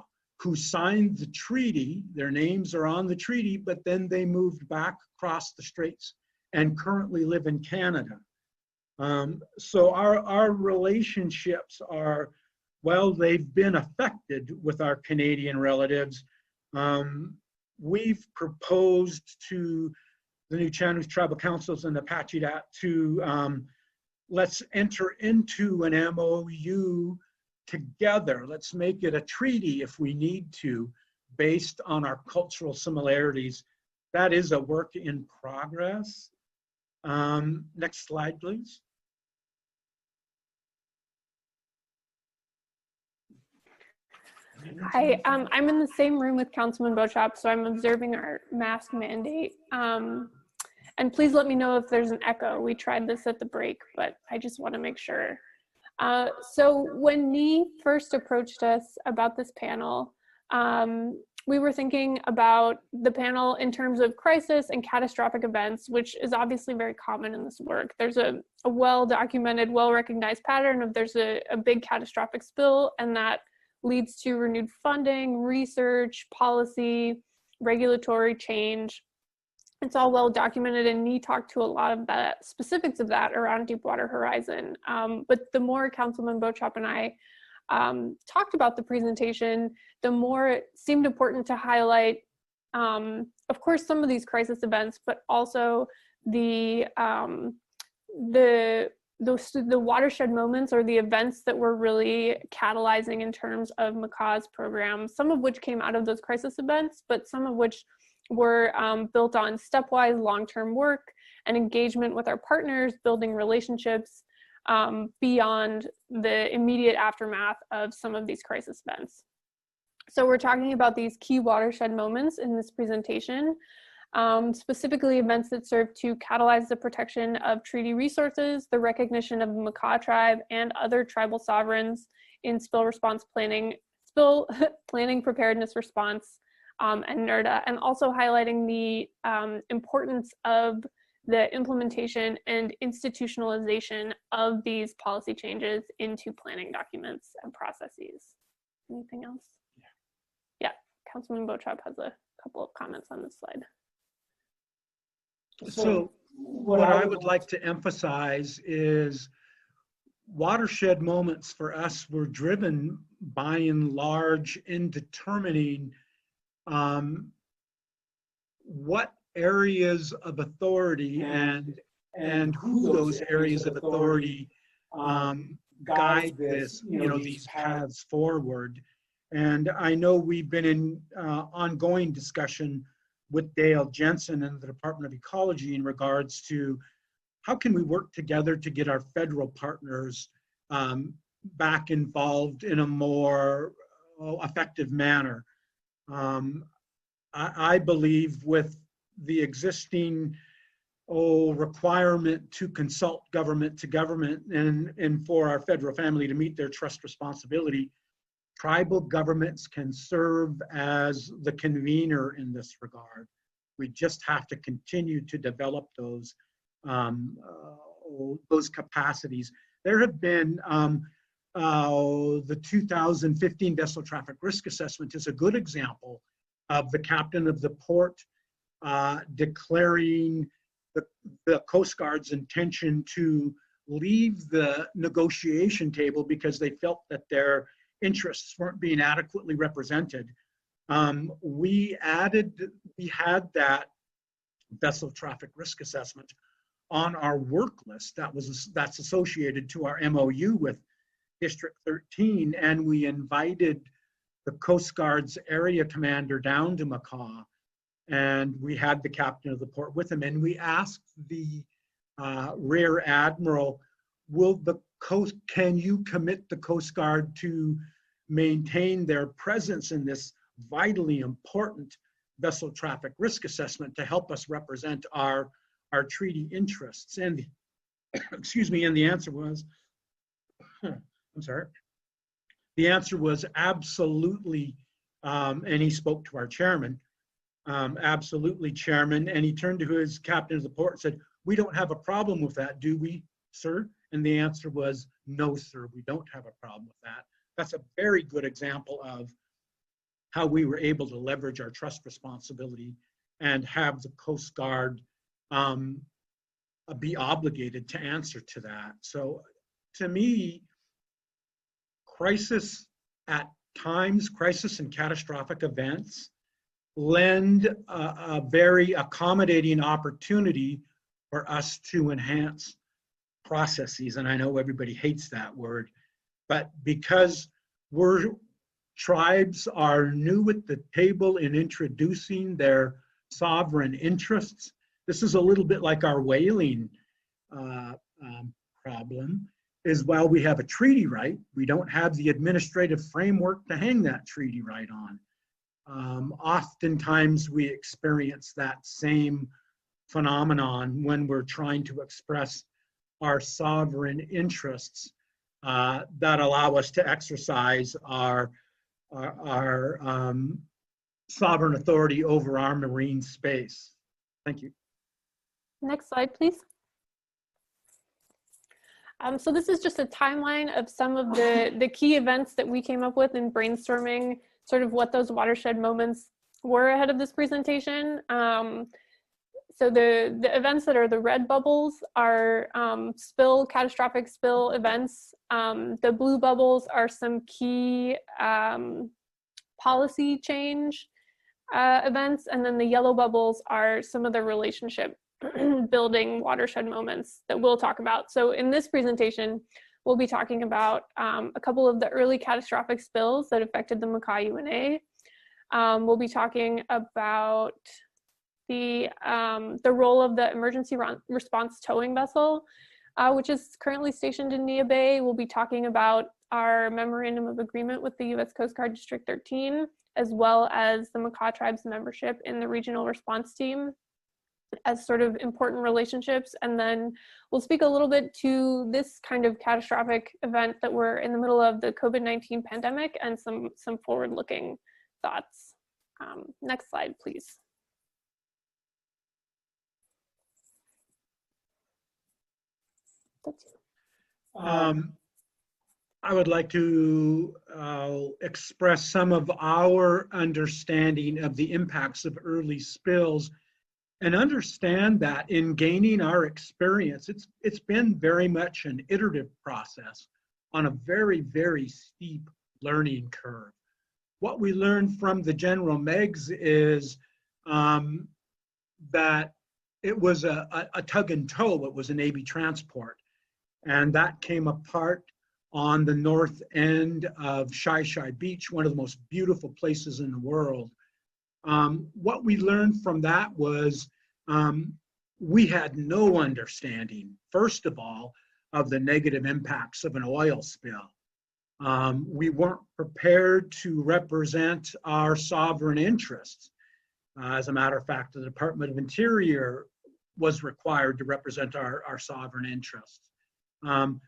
Speaker 5: who signed the treaty. Their names are on the treaty, but then they moved back across the straits and currently live in Canada. So our relationships are, well, they've been affected with our Canadian relatives. We've proposed to the new Chinooks Tribal Councils and Apache to let's enter into an MOU together. Let's make it a treaty if we need to, based on our cultural similarities. That is a work in progress. Next slide, please.
Speaker 6: Hi, I'm in the same room with Councilman Bowechop, so I'm observing our mask mandate. And please let me know if there's an echo. We tried this at the break, but I just want to make sure. So when Nee first approached us about this panel, we were thinking about the panel in terms of crisis and catastrophic events, which is obviously very common in this work. There's a well-documented, well-recognized pattern of there's a big catastrophic spill, and that leads to renewed funding, research, policy, regulatory change. It's all well documented, and Nee talked to a lot of the specifics of that around Deepwater Horizon. But the more Councilman Bowechop and I talked about the presentation, the more it seemed important to highlight, of course, some of these crisis events, but also the watershed moments, or the events that were really catalyzing in terms of Makah's program, some of which came out of those crisis events, but some of which were built on stepwise long-term work and engagement with our partners, building relationships beyond the immediate aftermath of some of these crisis events. So we're talking about these key watershed moments in this presentation, specifically events that serve to catalyze the protection of treaty resources, the recognition of the Makah tribe and other tribal sovereigns in spill response planning, preparedness response, and NERDA, and also highlighting the importance of the implementation and institutionalization of these policy changes into planning documents and processes. Anything else? Yeah, Councilman Bowechop has a couple of comments on this slide.
Speaker 5: So what I would like to emphasize is watershed moments for us were driven by and large in determining what areas of authority and who those areas of authority guide this, these paths forward. And I know we've been in ongoing discussion with Dale Jensen and the Department of Ecology in regards to how can we work together to get our federal partners back involved in a more effective manner. I believe with the existing requirement to consult government to government and for our federal family to meet their trust responsibility, tribal governments can serve as the convener in this regard. We just have to continue to develop those capacities. There have been the 2015 Vessel Traffic Risk Assessment is a good example of the captain of the port declaring the Coast Guard's intention to leave the negotiation table because they felt that their interests weren't being adequately represented. We had that vessel traffic risk assessment on our work list that's associated to our MOU with District 13, and we invited the Coast Guard's area commander down to Makah, and we had the captain of the port with him, and we asked the Rear Admiral, can you commit the Coast Guard to maintain their presence in this vitally important vessel traffic risk assessment to help us represent our treaty interests? And excuse me, and the answer was, I'm sorry. The answer was absolutely, and he spoke to our chairman, absolutely, Chairman, and he turned to his captain of the port and said, "We don't have a problem with that, do we, sir?" And the answer was, "No, sir, we don't have a problem with that." That's a very good example of how we were able to leverage our trust responsibility and have the Coast Guard be obligated to answer to that. So to me, crisis and catastrophic events lend a very accommodating opportunity for us to enhance processes. And I know everybody hates that word, but because tribes are new at the table in introducing their sovereign interests, this is a little bit like our whaling problem, is while we have a treaty right, we don't have the administrative framework to hang that treaty right on. Oftentimes we experience that same phenomenon when we're trying to express our sovereign interests that allow us to exercise our sovereign authority over our marine space. Thank you.
Speaker 6: Next slide, please. So this is just a timeline of some of the key events that we came up with in brainstorming sort of what those watershed moments were ahead of this presentation. So the events that are the red bubbles are catastrophic spill events. The blue bubbles are some key policy change events, and then the yellow bubbles are some of the relationship building watershed moments that we'll talk about. So in this presentation, we'll be talking about a couple of the early catastrophic spills that affected the Makah UNA. We'll be talking about the role of the emergency response towing vessel, which is currently stationed in Nia Bay. We'll be talking about our memorandum of agreement with the U.S. Coast Guard District 13, as well as the Makah tribe's membership in the regional response team as sort of important relationships. And then we'll speak a little bit to this kind of catastrophic event that we're in the middle of, the COVID-19 pandemic, and some forward-looking thoughts. Next slide, please.
Speaker 5: I would like to express some of our understanding of the impacts of early spills, and understand that in gaining our experience, it's been very much an iterative process on a very, very steep learning curve. What we learned from the General Megs is that it was a tug and tow. It was a Navy transport, and that came apart on the north end of Shai Shai Beach, one of the most beautiful places in the world. What we learned from that was we had no understanding, first of all, of the negative impacts of an oil spill. We weren't prepared to represent our sovereign interests. As a matter of fact, the Department of Interior was required to represent our sovereign interests. And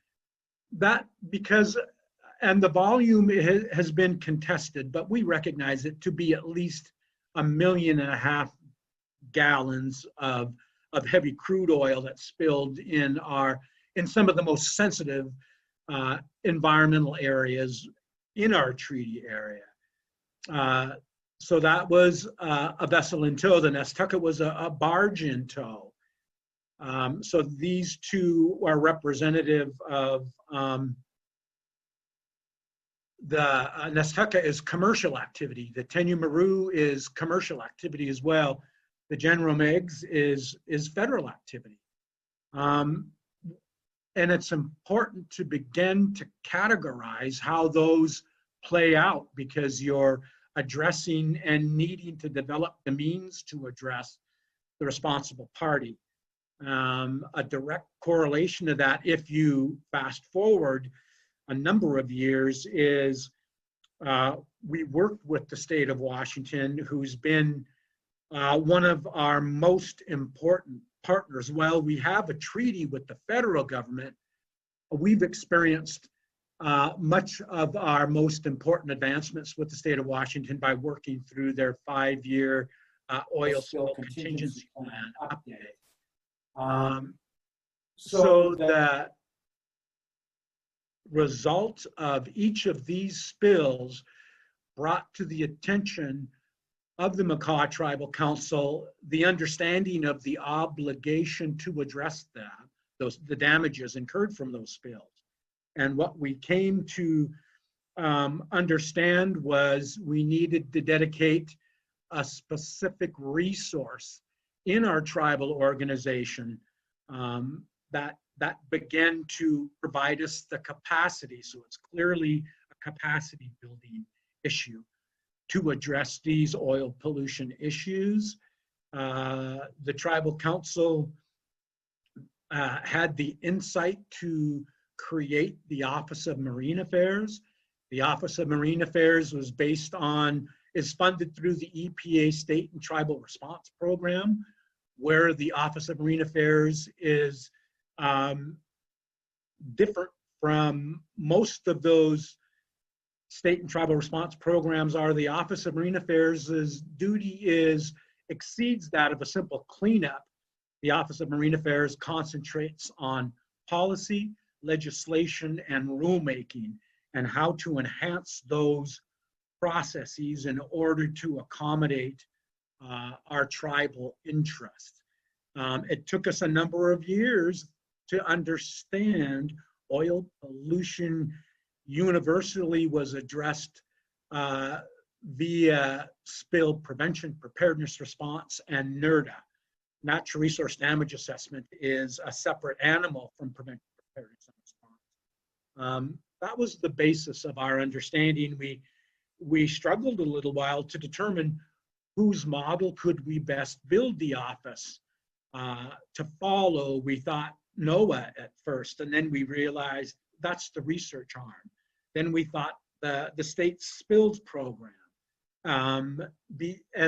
Speaker 5: the volume has been contested, but we recognize it to be at least 1.5 million gallons of heavy crude oil that spilled in some of the most sensitive environmental areas in our treaty area. So that was a vessel in tow. The Nestucca was a barge in tow. So these two are representative of the Nestucca is commercial activity. The Tenu Maru is commercial activity as well. The General Megs is federal activity. And it's important to begin to categorize how those play out, because you're addressing and needing to develop the means to address the responsible party. A direct correlation to that, if you fast forward a number of years, is we worked with the state of Washington, who's been one of our most important partners. While we have a treaty with the federal government, we've experienced much of our most important advancements with the state of Washington by working through their 5-year oil spill contingency plan update. So the result of each of these spills brought to the attention of the Makah Tribal Council the understanding of the obligation to address the damages incurred from those spills. And what we came to understand was we needed to dedicate a specific resource in our tribal organization that began to provide us the capacity. So it's clearly a capacity building issue to address these oil pollution issues. The tribal council had the insight to create the Office of Marine Affairs. The Office of Marine Affairs is funded through the EPA State and Tribal Response Program, where the Office of Marine Affairs is different from most of those state and tribal response programs. The Office of Marine Affairs' duty exceeds that of a simple cleanup. The Office of Marine Affairs concentrates on policy, legislation, and rulemaking, and how to enhance those processes in order to accommodate our tribal interests. It took us a number of years to understand oil pollution universally was addressed via spill prevention, preparedness response, and NERDA. Natural resource damage assessment is a separate animal from prevention, preparedness, and response. That was the basis of our understanding. We struggled a little while to determine whose model could we best build the office to follow. We thought NOAA at first, and then we realized that's the research arm. Then we thought the state spills program. And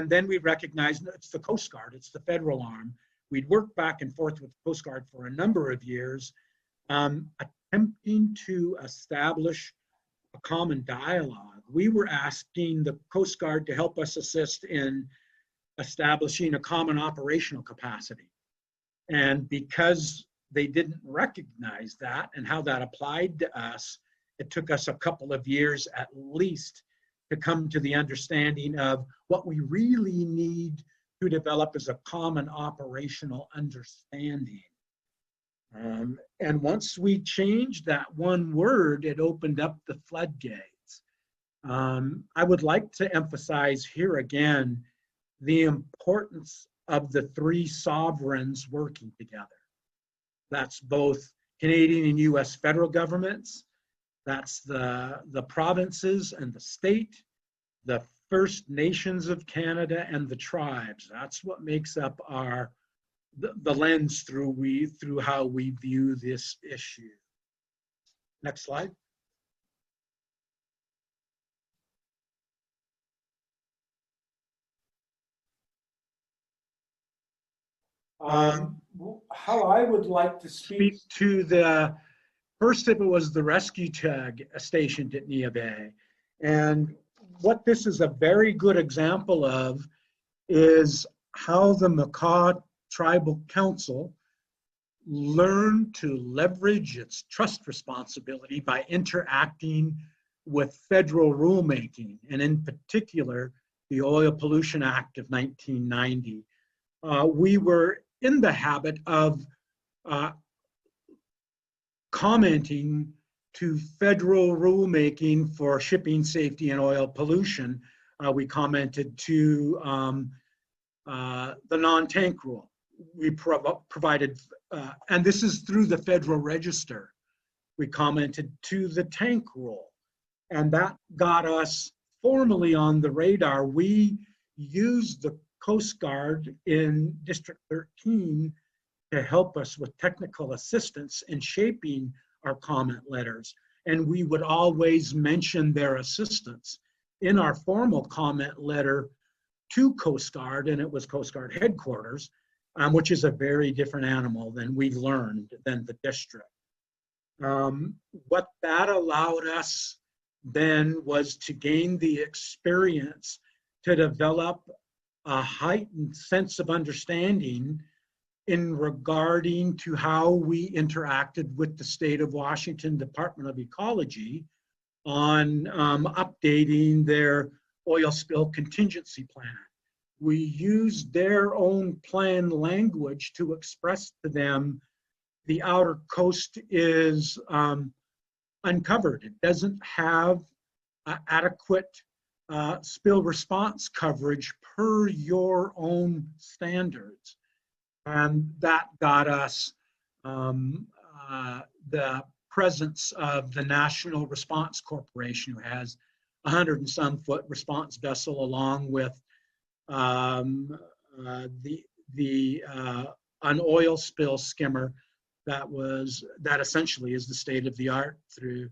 Speaker 5: then we recognized it's the Coast Guard, it's the federal arm. We'd worked back and forth with the Coast Guard for a number of years, attempting to establish a common dialogue. We were asking the Coast Guard to help us assist in establishing a common operational capacity. And because they didn't recognize that and how that applied to us, it took us a couple of years at least to come to the understanding of what we really need to develop as a common operational understanding. And once we changed that one word, it opened up the floodgates. I would like to emphasize here again the importance of the three sovereigns working together. That's both Canadian and US federal governments, that's the provinces and the state, the First Nations of Canada, and the tribes. That's what makes up the lens through how we view this issue. Next slide. How I would like to speak to the first, if it was the rescue tug stationed at Nia Bay. And what this is a very good example of is how the Makah Tribal Council learned to leverage its trust responsibility by interacting with federal rulemaking, and in particular, the Oil Pollution Act of 1990. We were in the habit of commenting to federal rulemaking for shipping safety and oil pollution. We commented to the non-tank rule. We provided, and this is through the Federal Register, we commented to the tank rule, and that got us formally on the radar. We used the Coast Guard in District 13 to help us with technical assistance in shaping our comment letters. And we would always mention their assistance in our formal comment letter to Coast Guard, and it was Coast Guard headquarters, which is a very different animal than we've learned than the district. What that allowed us then was to gain the experience to develop a heightened sense of understanding in regarding to how we interacted with the State of Washington Department of Ecology on updating their oil spill contingency plan. We used their own plan language to express to them the outer coast is uncovered. It doesn't have adequate spill response coverage per your own standards. And that got us the presence of the National Response Corporation, who has 100 and some foot response vessel, along with an oil spill skimmer that essentially is the state of the art through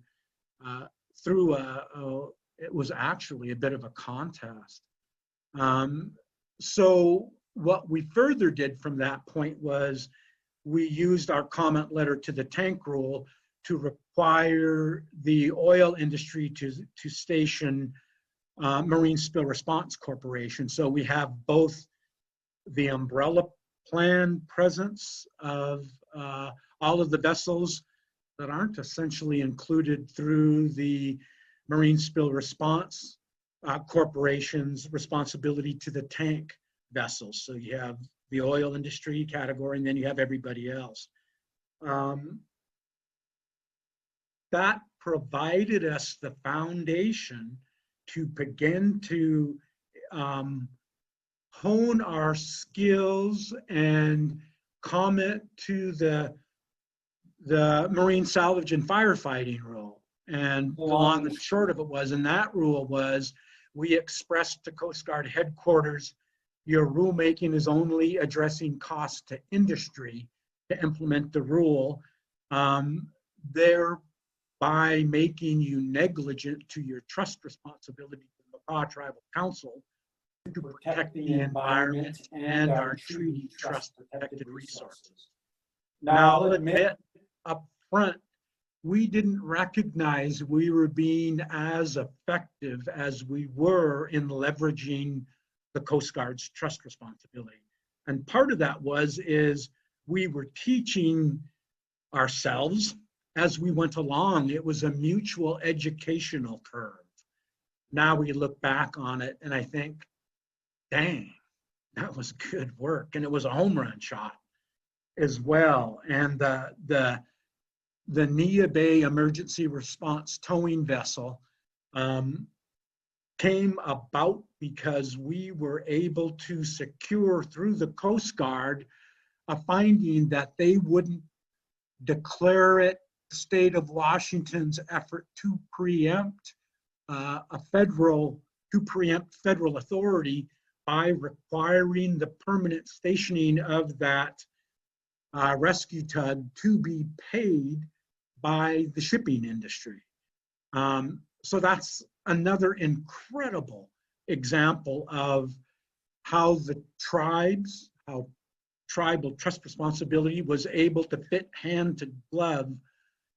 Speaker 5: it was actually a bit of a contest. So what we further did from that point was we used our comment letter to the tank rule to require the oil industry to station Marine Spill Response Corporation. So we have both the umbrella plan presence of all of the vessels that aren't essentially included through the Marine Spill Response Corporation's responsibility to the tank vessels. So you have the oil industry category, and then you have everybody else. That provided us the foundation to begin to hone our skills and comment to the Marine Salvage and Firefighting rule. And the long and short of it was, and that rule was, we expressed to Coast Guard headquarters, your rulemaking is only addressing costs to industry to implement the rule, thereby making you negligent to your trust responsibility to the Makah Tribal Council to protect the environment and our treaty trust protected resources. Now, I'll admit up front, we didn't recognize we were being as effective as we were in leveraging the Coast Guard's trust responsibility. And part of that is we were teaching ourselves as we went along. It was a mutual educational curve. Now we look back on it and I think, dang, that was good work. And it was a home run shot as well. And the Nia Bay Emergency Response Towing Vessel came about because we were able to secure through the Coast Guard a finding that they wouldn't declare it the state of Washington's effort to preempt federal authority by requiring the permanent stationing of that rescue tug to be paid by the shipping industry. So that's another incredible example of how tribal trust responsibility was able to fit hand to glove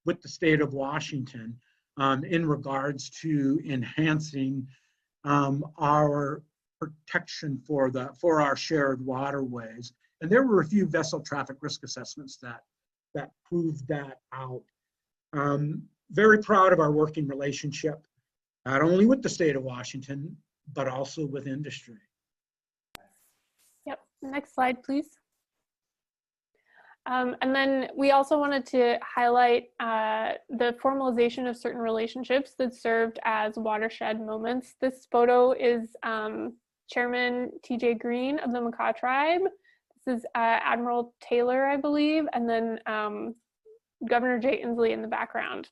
Speaker 5: with the state of Washington in regards to enhancing our protection for our shared waterways. And there were a few vessel traffic risk assessments that proved that out. Very proud of our working relationship, not only with the state of Washington, but also with industry.
Speaker 6: Yep, next slide, please. And then we also wanted to highlight the formalization of certain relationships that served as watershed moments. This photo is Chairman TJ Green of the Makah tribe. This is Admiral Taylor, I believe, and then Governor Jay Inslee in the background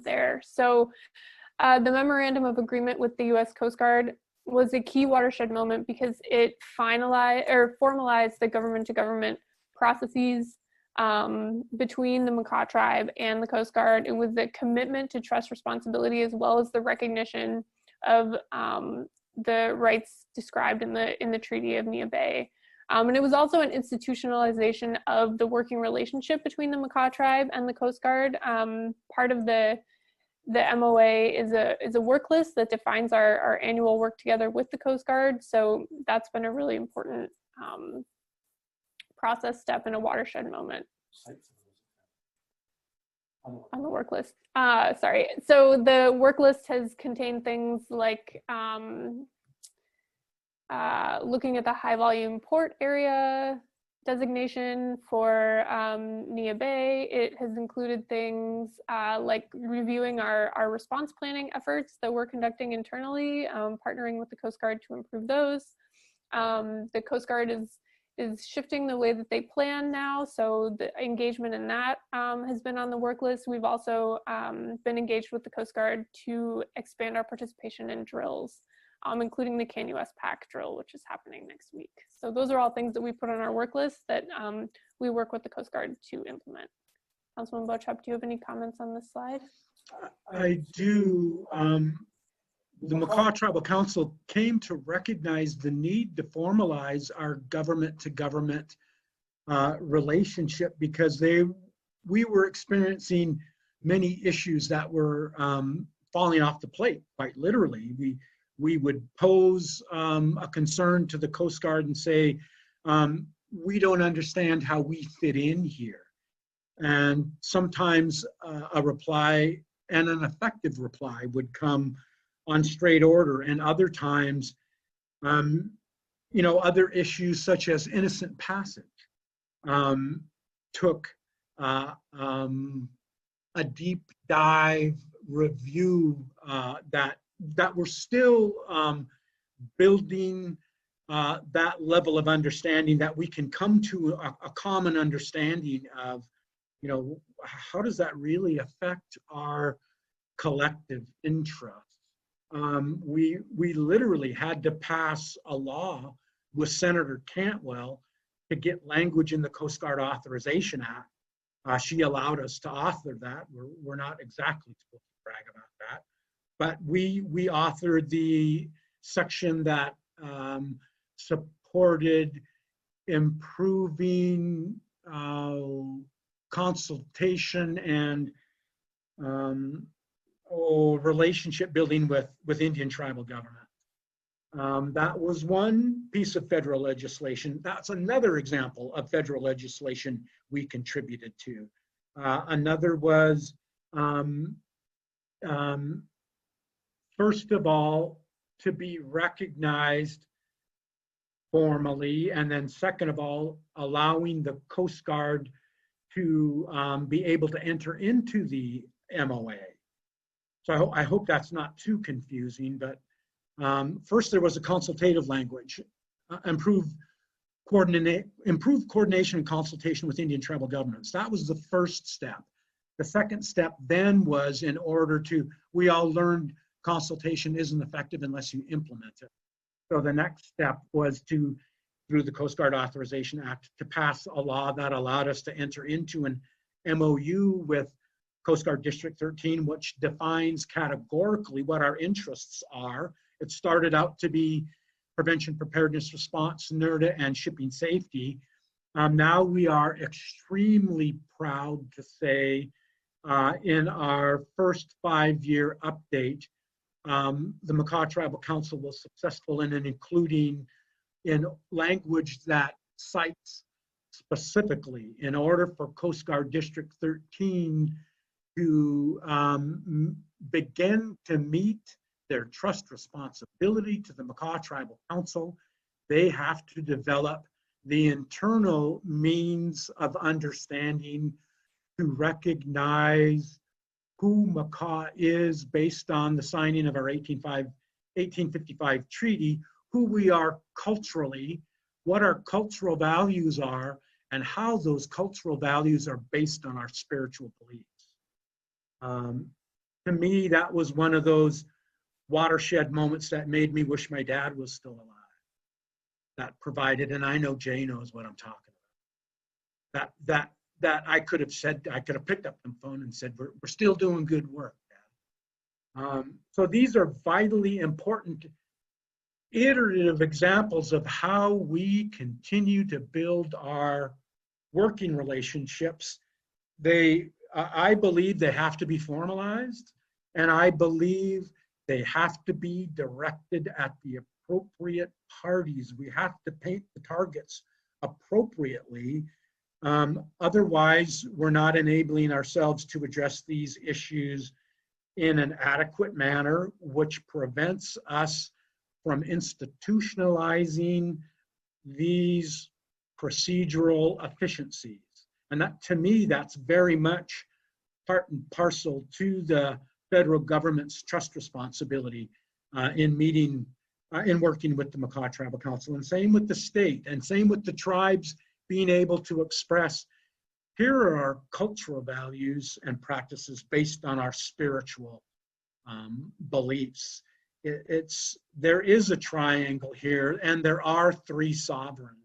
Speaker 6: there. So the Memorandum of Agreement with the U.S. Coast Guard was a key watershed moment because it formalized the government-to-government processes between the Makah tribe and the Coast Guard. It was a commitment to trust responsibility as well as the recognition of the rights described in the Treaty of Nia Bay. And it was also an institutionalization of the working relationship between the Makah tribe and the Coast Guard. Part of the MOA is a work list that defines our annual work together with the Coast Guard. So that's been a really important process step in a watershed moment. On the work list. Sorry. So the work list has contained things like looking at the high volume port area, designation for Nia Bay. It has included things like reviewing our response planning efforts that we're conducting internally, partnering with the Coast Guard to improve those. The Coast Guard is shifting the way that they plan now, so the engagement in that has been on the work list. We've also been engaged with the Coast Guard to expand our participation in drills, including the CAN-US PAC drill, which is happening next week. So those are all things that we put on our work list that we work with the Coast Guard to implement. Councilman Bowechop, do you have any comments on this slide?
Speaker 5: I do. The Makah Tribal Council came to recognize the need to formalize our government-to-government relationship because we were experiencing many issues that were falling off the plate, quite literally. We would pose a concern to the Coast Guard and say, we don't understand how we fit in here. And sometimes a reply, and an effective reply, would come on straight order, and other times, other issues such as innocent passage took a deep dive review that we're still building that level of understanding, that we can come to a common understanding of, how does that really affect our collective interests? We literally had to pass a law with Senator Cantwell to get language in the Coast Guard Authorization Act. She allowed us to author that. We're not exactly supposed to brag about that, but we authored the section that supported improving consultation and relationship building with Indian tribal government. That was one piece of federal legislation. That's another example of federal legislation we contributed to. Another was, first of all, to be recognized formally, and then second of all, allowing the Coast Guard to be able to enter into the MOA. So I hope that's not too confusing, but first there was a consultative language, improved coordination and consultation with Indian tribal governments. That was the first step. The second step then was, in order to, we all learned consultation isn't effective unless you implement it. So the next step was to, through the Coast Guard Authorization Act, to pass a law that allowed us to enter into an MOU with Coast Guard District 13, which defines categorically what our interests are. It started out to be prevention, preparedness, response, NERDA, and shipping safety. Now we are extremely proud to say in our first 5-year update, the Makah Tribal Council was successful in including in language that cites specifically, in order for Coast Guard District 13 to begin to meet their trust responsibility to the Makah Tribal Council, they have to develop the internal means of understanding to recognize who Makah is based on the signing of our 1855 treaty, who we are culturally, what our cultural values are, and how those cultural values are based on our spiritual beliefs. To me, that was one of those watershed moments that made me wish my dad was still alive. That provided, and I know Jay knows what I'm talking about. That I could have said, I could have picked up the phone and said, we're still doing good work, Dad. So these are vitally important iterative examples of how we continue to build our working relationships. I believe they have to be formalized, and I believe they have to be directed at the appropriate parties. We have to paint the targets appropriately. Otherwise, we're not enabling ourselves to address these issues in an adequate manner, which prevents us from institutionalizing these procedural efficiencies. And that, to me, that's very much part and parcel to the federal government's trust responsibility in working with the Makah Tribal Council, and same with the state, and same with the tribes being able to express, here are our cultural values and practices based on our spiritual beliefs. There is a triangle here, and there are three sovereigns.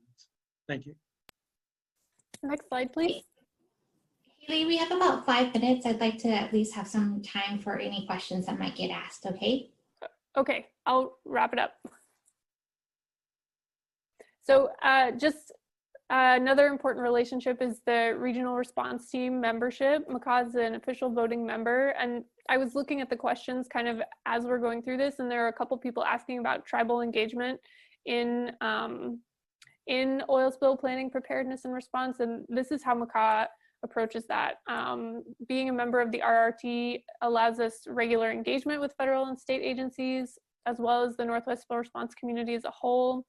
Speaker 5: Thank you.
Speaker 6: Next slide, please.
Speaker 2: Haley, we have about 5 minutes. I'd like to at least have some time for any questions that might get asked, okay?
Speaker 6: Okay, I'll wrap it up. So just another important relationship is the regional response team membership. Makah is an official voting member, and I was looking at the questions kind of as we're going through this, and there are a couple people asking about tribal engagement in oil spill planning, preparedness, and response, and this is how Makah approaches that. Being a member of the RRT allows us regular engagement with federal and state agencies, as well as the Northwest Spill Response community as a whole.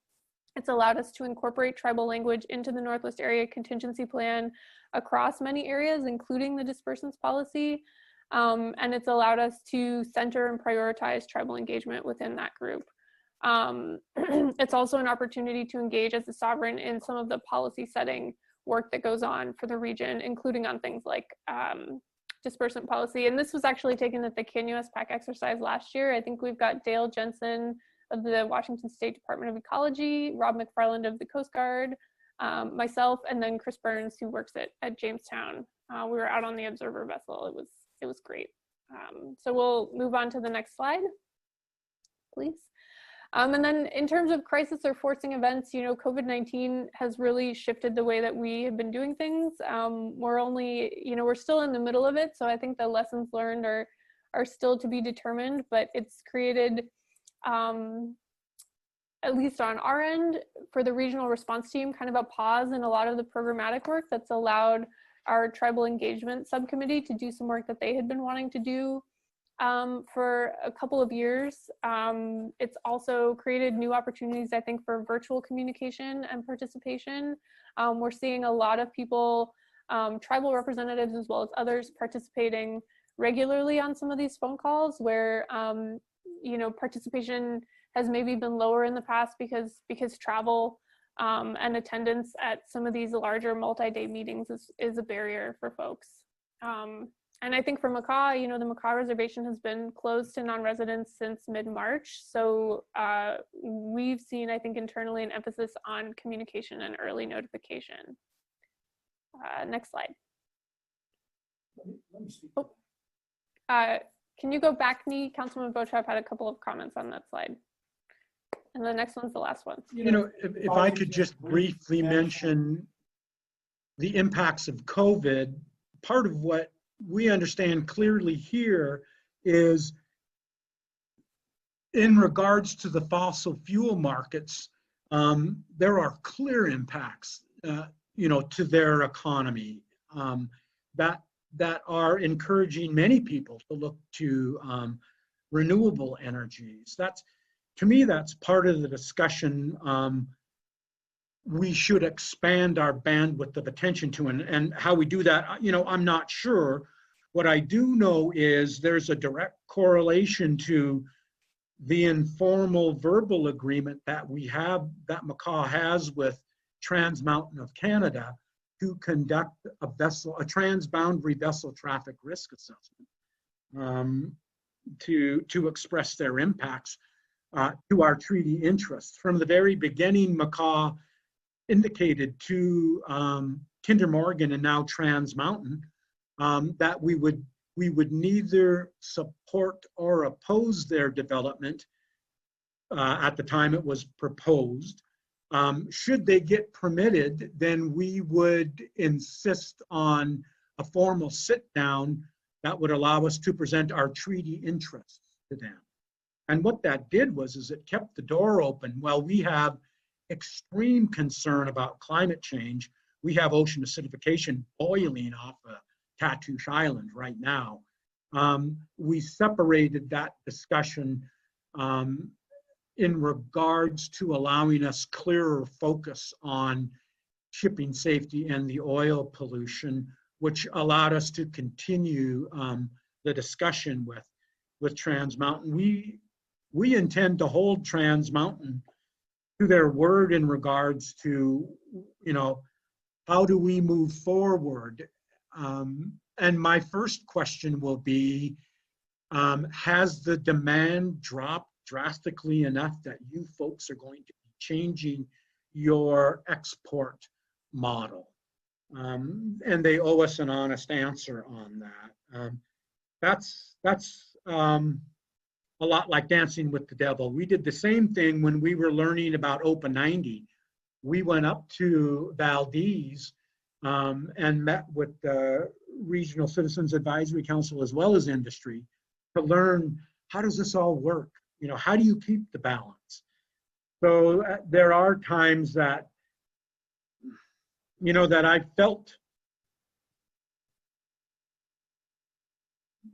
Speaker 6: It's allowed us to incorporate tribal language into the Northwest Area Contingency Plan across many areas, including the dispersants policy. And it's allowed us to center and prioritize tribal engagement within that group. It's also an opportunity to engage as a sovereign in some of the policy setting work that goes on for the region, including on things like dispersant policy. And this was actually taken at the CanUS PAC exercise last year. I think we've got Dale Jensen of the Washington State Department of Ecology, Rob McFarland of the Coast Guard, myself, and then Chris Burns, who works at Jamestown. We were out on the observer vessel. It was great. So we'll move on to the next slide, please. And then in terms of crisis or forcing events, you know, COVID-19 has really shifted the way that we have been doing things. We're still in the middle of it. So I think the lessons learned are still to be determined, but it's created, at least on our end, for the regional response team, kind of a pause in a lot of the programmatic work that's allowed our tribal engagement subcommittee to do some work that they had been wanting to do for a couple of years. It's also created new opportunities, I think, for virtual communication and participation. We're seeing a lot of people, tribal representatives as well as others, participating regularly on some of these phone calls where participation has maybe been lower in the past because travel and attendance at some of these larger multi-day meetings is a barrier for folks. And I think for Makah, the Makah Reservation has been closed to non-residents since mid-March. So we've seen, I think, internally an emphasis on communication and early notification. Next slide. Can you go back, Nee? Councilman Bowechop had a couple of comments on that slide. And the next one's the last one.
Speaker 5: If I could just briefly mention the impacts of COVID, part of what we understand clearly here is in regards to the fossil fuel markets, there are clear impacts, to their economy that are encouraging many people to look to renewable energies. To me, that's part of the discussion we should expand our bandwidth of attention to, and how we do that, I'm not sure. What I do know is there's a direct correlation to the informal verbal agreement that Makah has with Trans Mountain of Canada to conduct a transboundary vessel traffic risk assessment to express their impacts to our treaty interests. From the very beginning, Makah indicated to Kinder Morgan and now Trans Mountain that we would neither support or oppose their development at the time it was proposed. Should they get permitted, then we would insist on a formal sit-down that would allow us to present our treaty interests to them. And what that did was it kept the door open. While we have extreme concern about climate change, we have ocean acidification boiling off of Tatoosh Island right now. We separated that discussion in regards to allowing us clearer focus on shipping safety and the oil pollution, which allowed us to continue the discussion with Trans Mountain. We intend to hold Trans Mountain to their word in regards to, how do we move forward? And my first question will be, has the demand dropped drastically enough that you folks are going to be changing your export model? And they owe us an honest answer on that. That's a lot like dancing with the devil. We did the same thing when we were learning about Open 90. We went up to Valdez and met with the Regional Citizens Advisory Council as well as industry to learn, how does this all work? How do you keep the balance? So there are times that, that I felt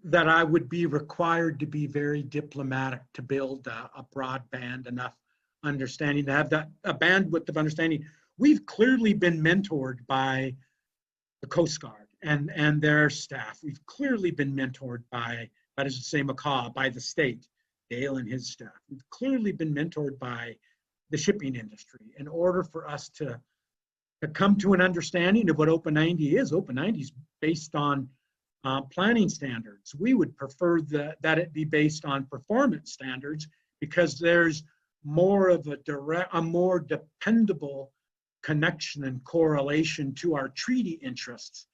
Speaker 5: that I would be required to be very diplomatic to build a broadband enough understanding, to have that a bandwidth of understanding. We've clearly been mentored by the Coast Guard and their staff. We've clearly been mentored by, that is to say, Makah, by the state, Dale and his staff. We've clearly been mentored by the shipping industry in order for us to come to an understanding of what Open 90 is. Open 90 is based on planning standards. We would prefer that it be based on performance standards, because there's more of a more dependable connection and correlation to our treaty interests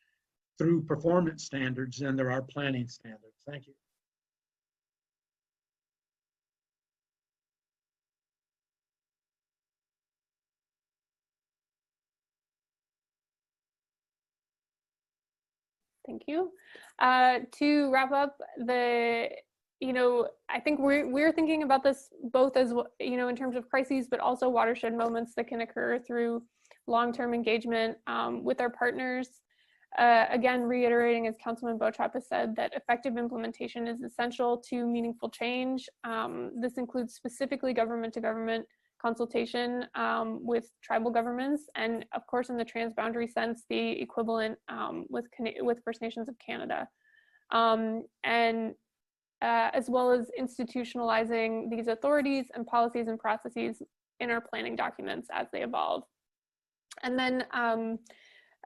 Speaker 5: through performance standards than there are planning standards. Thank you.
Speaker 6: Thank you. To wrap up, I think we're thinking about this both as, in terms of crises, but also watershed moments that can occur through long-term engagement with our partners. Again, reiterating, as Councilman Bowechop has said, that effective implementation is essential to meaningful change. This includes specifically government-to-government consultation with tribal governments, and of course, in the transboundary sense, the equivalent with First Nations of Canada, and as well as institutionalizing these authorities and policies and processes in our planning documents as they evolve. And then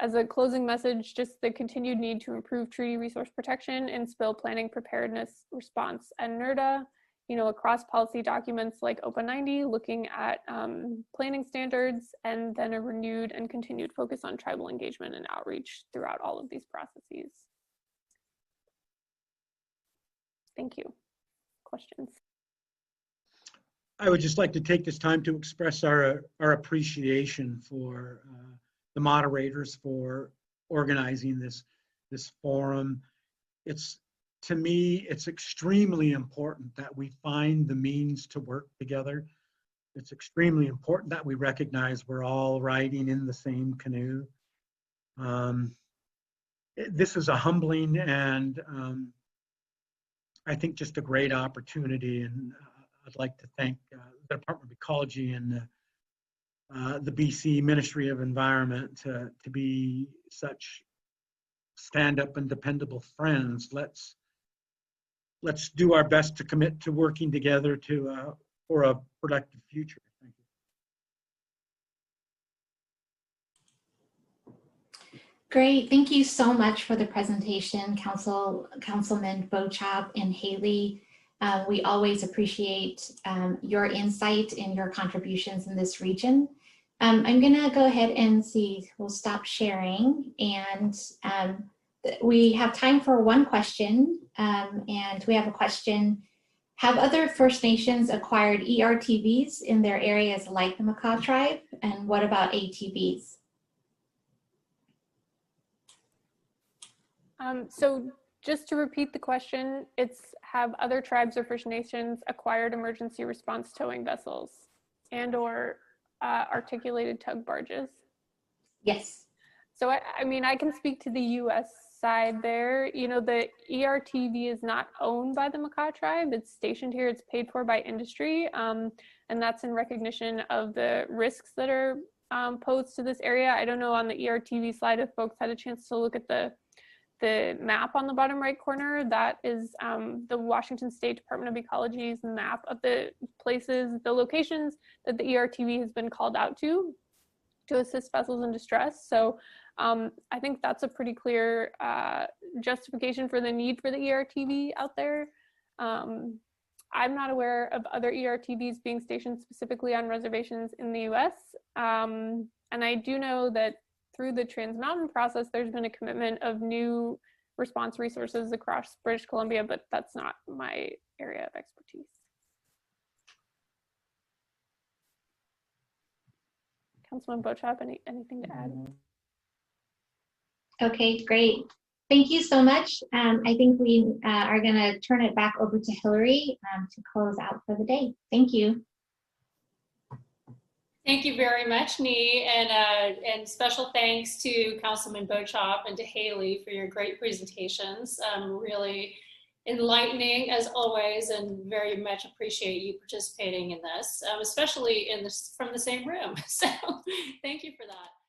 Speaker 6: as a closing message, just the continued need to improve treaty resource protection and spill planning preparedness response and NERDA, across policy documents like Open 90, looking at planning standards, and then a renewed and continued focus on tribal engagement and outreach throughout all of these processes. Thank you. Questions?
Speaker 5: I would just like to take this time to express our appreciation for the moderators for organizing this forum. To me, it's extremely important that we find the means to work together. It's extremely important that we recognize we're all riding in the same canoe. This is a humbling and I think just a great opportunity, and I'd like to thank the Department of Ecology and the BC Ministry of Environment to be such stand-up and dependable friends. Let's do our best to commit to working together for a productive future. Thank you.
Speaker 2: Great, thank you so much for the presentation, Councilman Bowechop and Haley. We always appreciate your insight and your contributions in this region. I'm gonna go ahead and we'll stop sharing, and we have time for one question, and we have a question. Have other First Nations acquired ERTVs in their areas like the Makah tribe? And what about ATVs?
Speaker 6: So just to repeat the question, it's have other tribes or First Nations acquired emergency response towing vessels and/or articulated tug barges?
Speaker 2: Yes.
Speaker 6: So I mean, I can speak to the U.S. side there. The ERTV is not owned by the Makah tribe. It's stationed here. It's paid for by industry, and that's in recognition of the risks that are posed to this area. I don't know on the ERTV slide if folks had a chance to look at the map on the bottom right corner. That is the Washington State Department of Ecology's map of the places, the locations that the ERTV has been called out to assist vessels in distress. So I think that's a pretty clear justification for the need for the ERTV out there. I'm not aware of other ERTVs being stationed specifically on reservations in the US. And I do know that through the Trans Mountain process, there's been a commitment of new response resources across British Columbia, but that's not my area of expertise. Councilman Bowechop, anything to add?
Speaker 2: Okay, great. Thank you so much. I think we are going to turn it back over to Hillary to close out for the day. Thank you.
Speaker 1: Thank you very much, Nee, and special thanks to Councilman Bowechop and to Haley for your great presentations. Really enlightening as always, and very much appreciate you participating in this, especially from the same room. So thank you for that.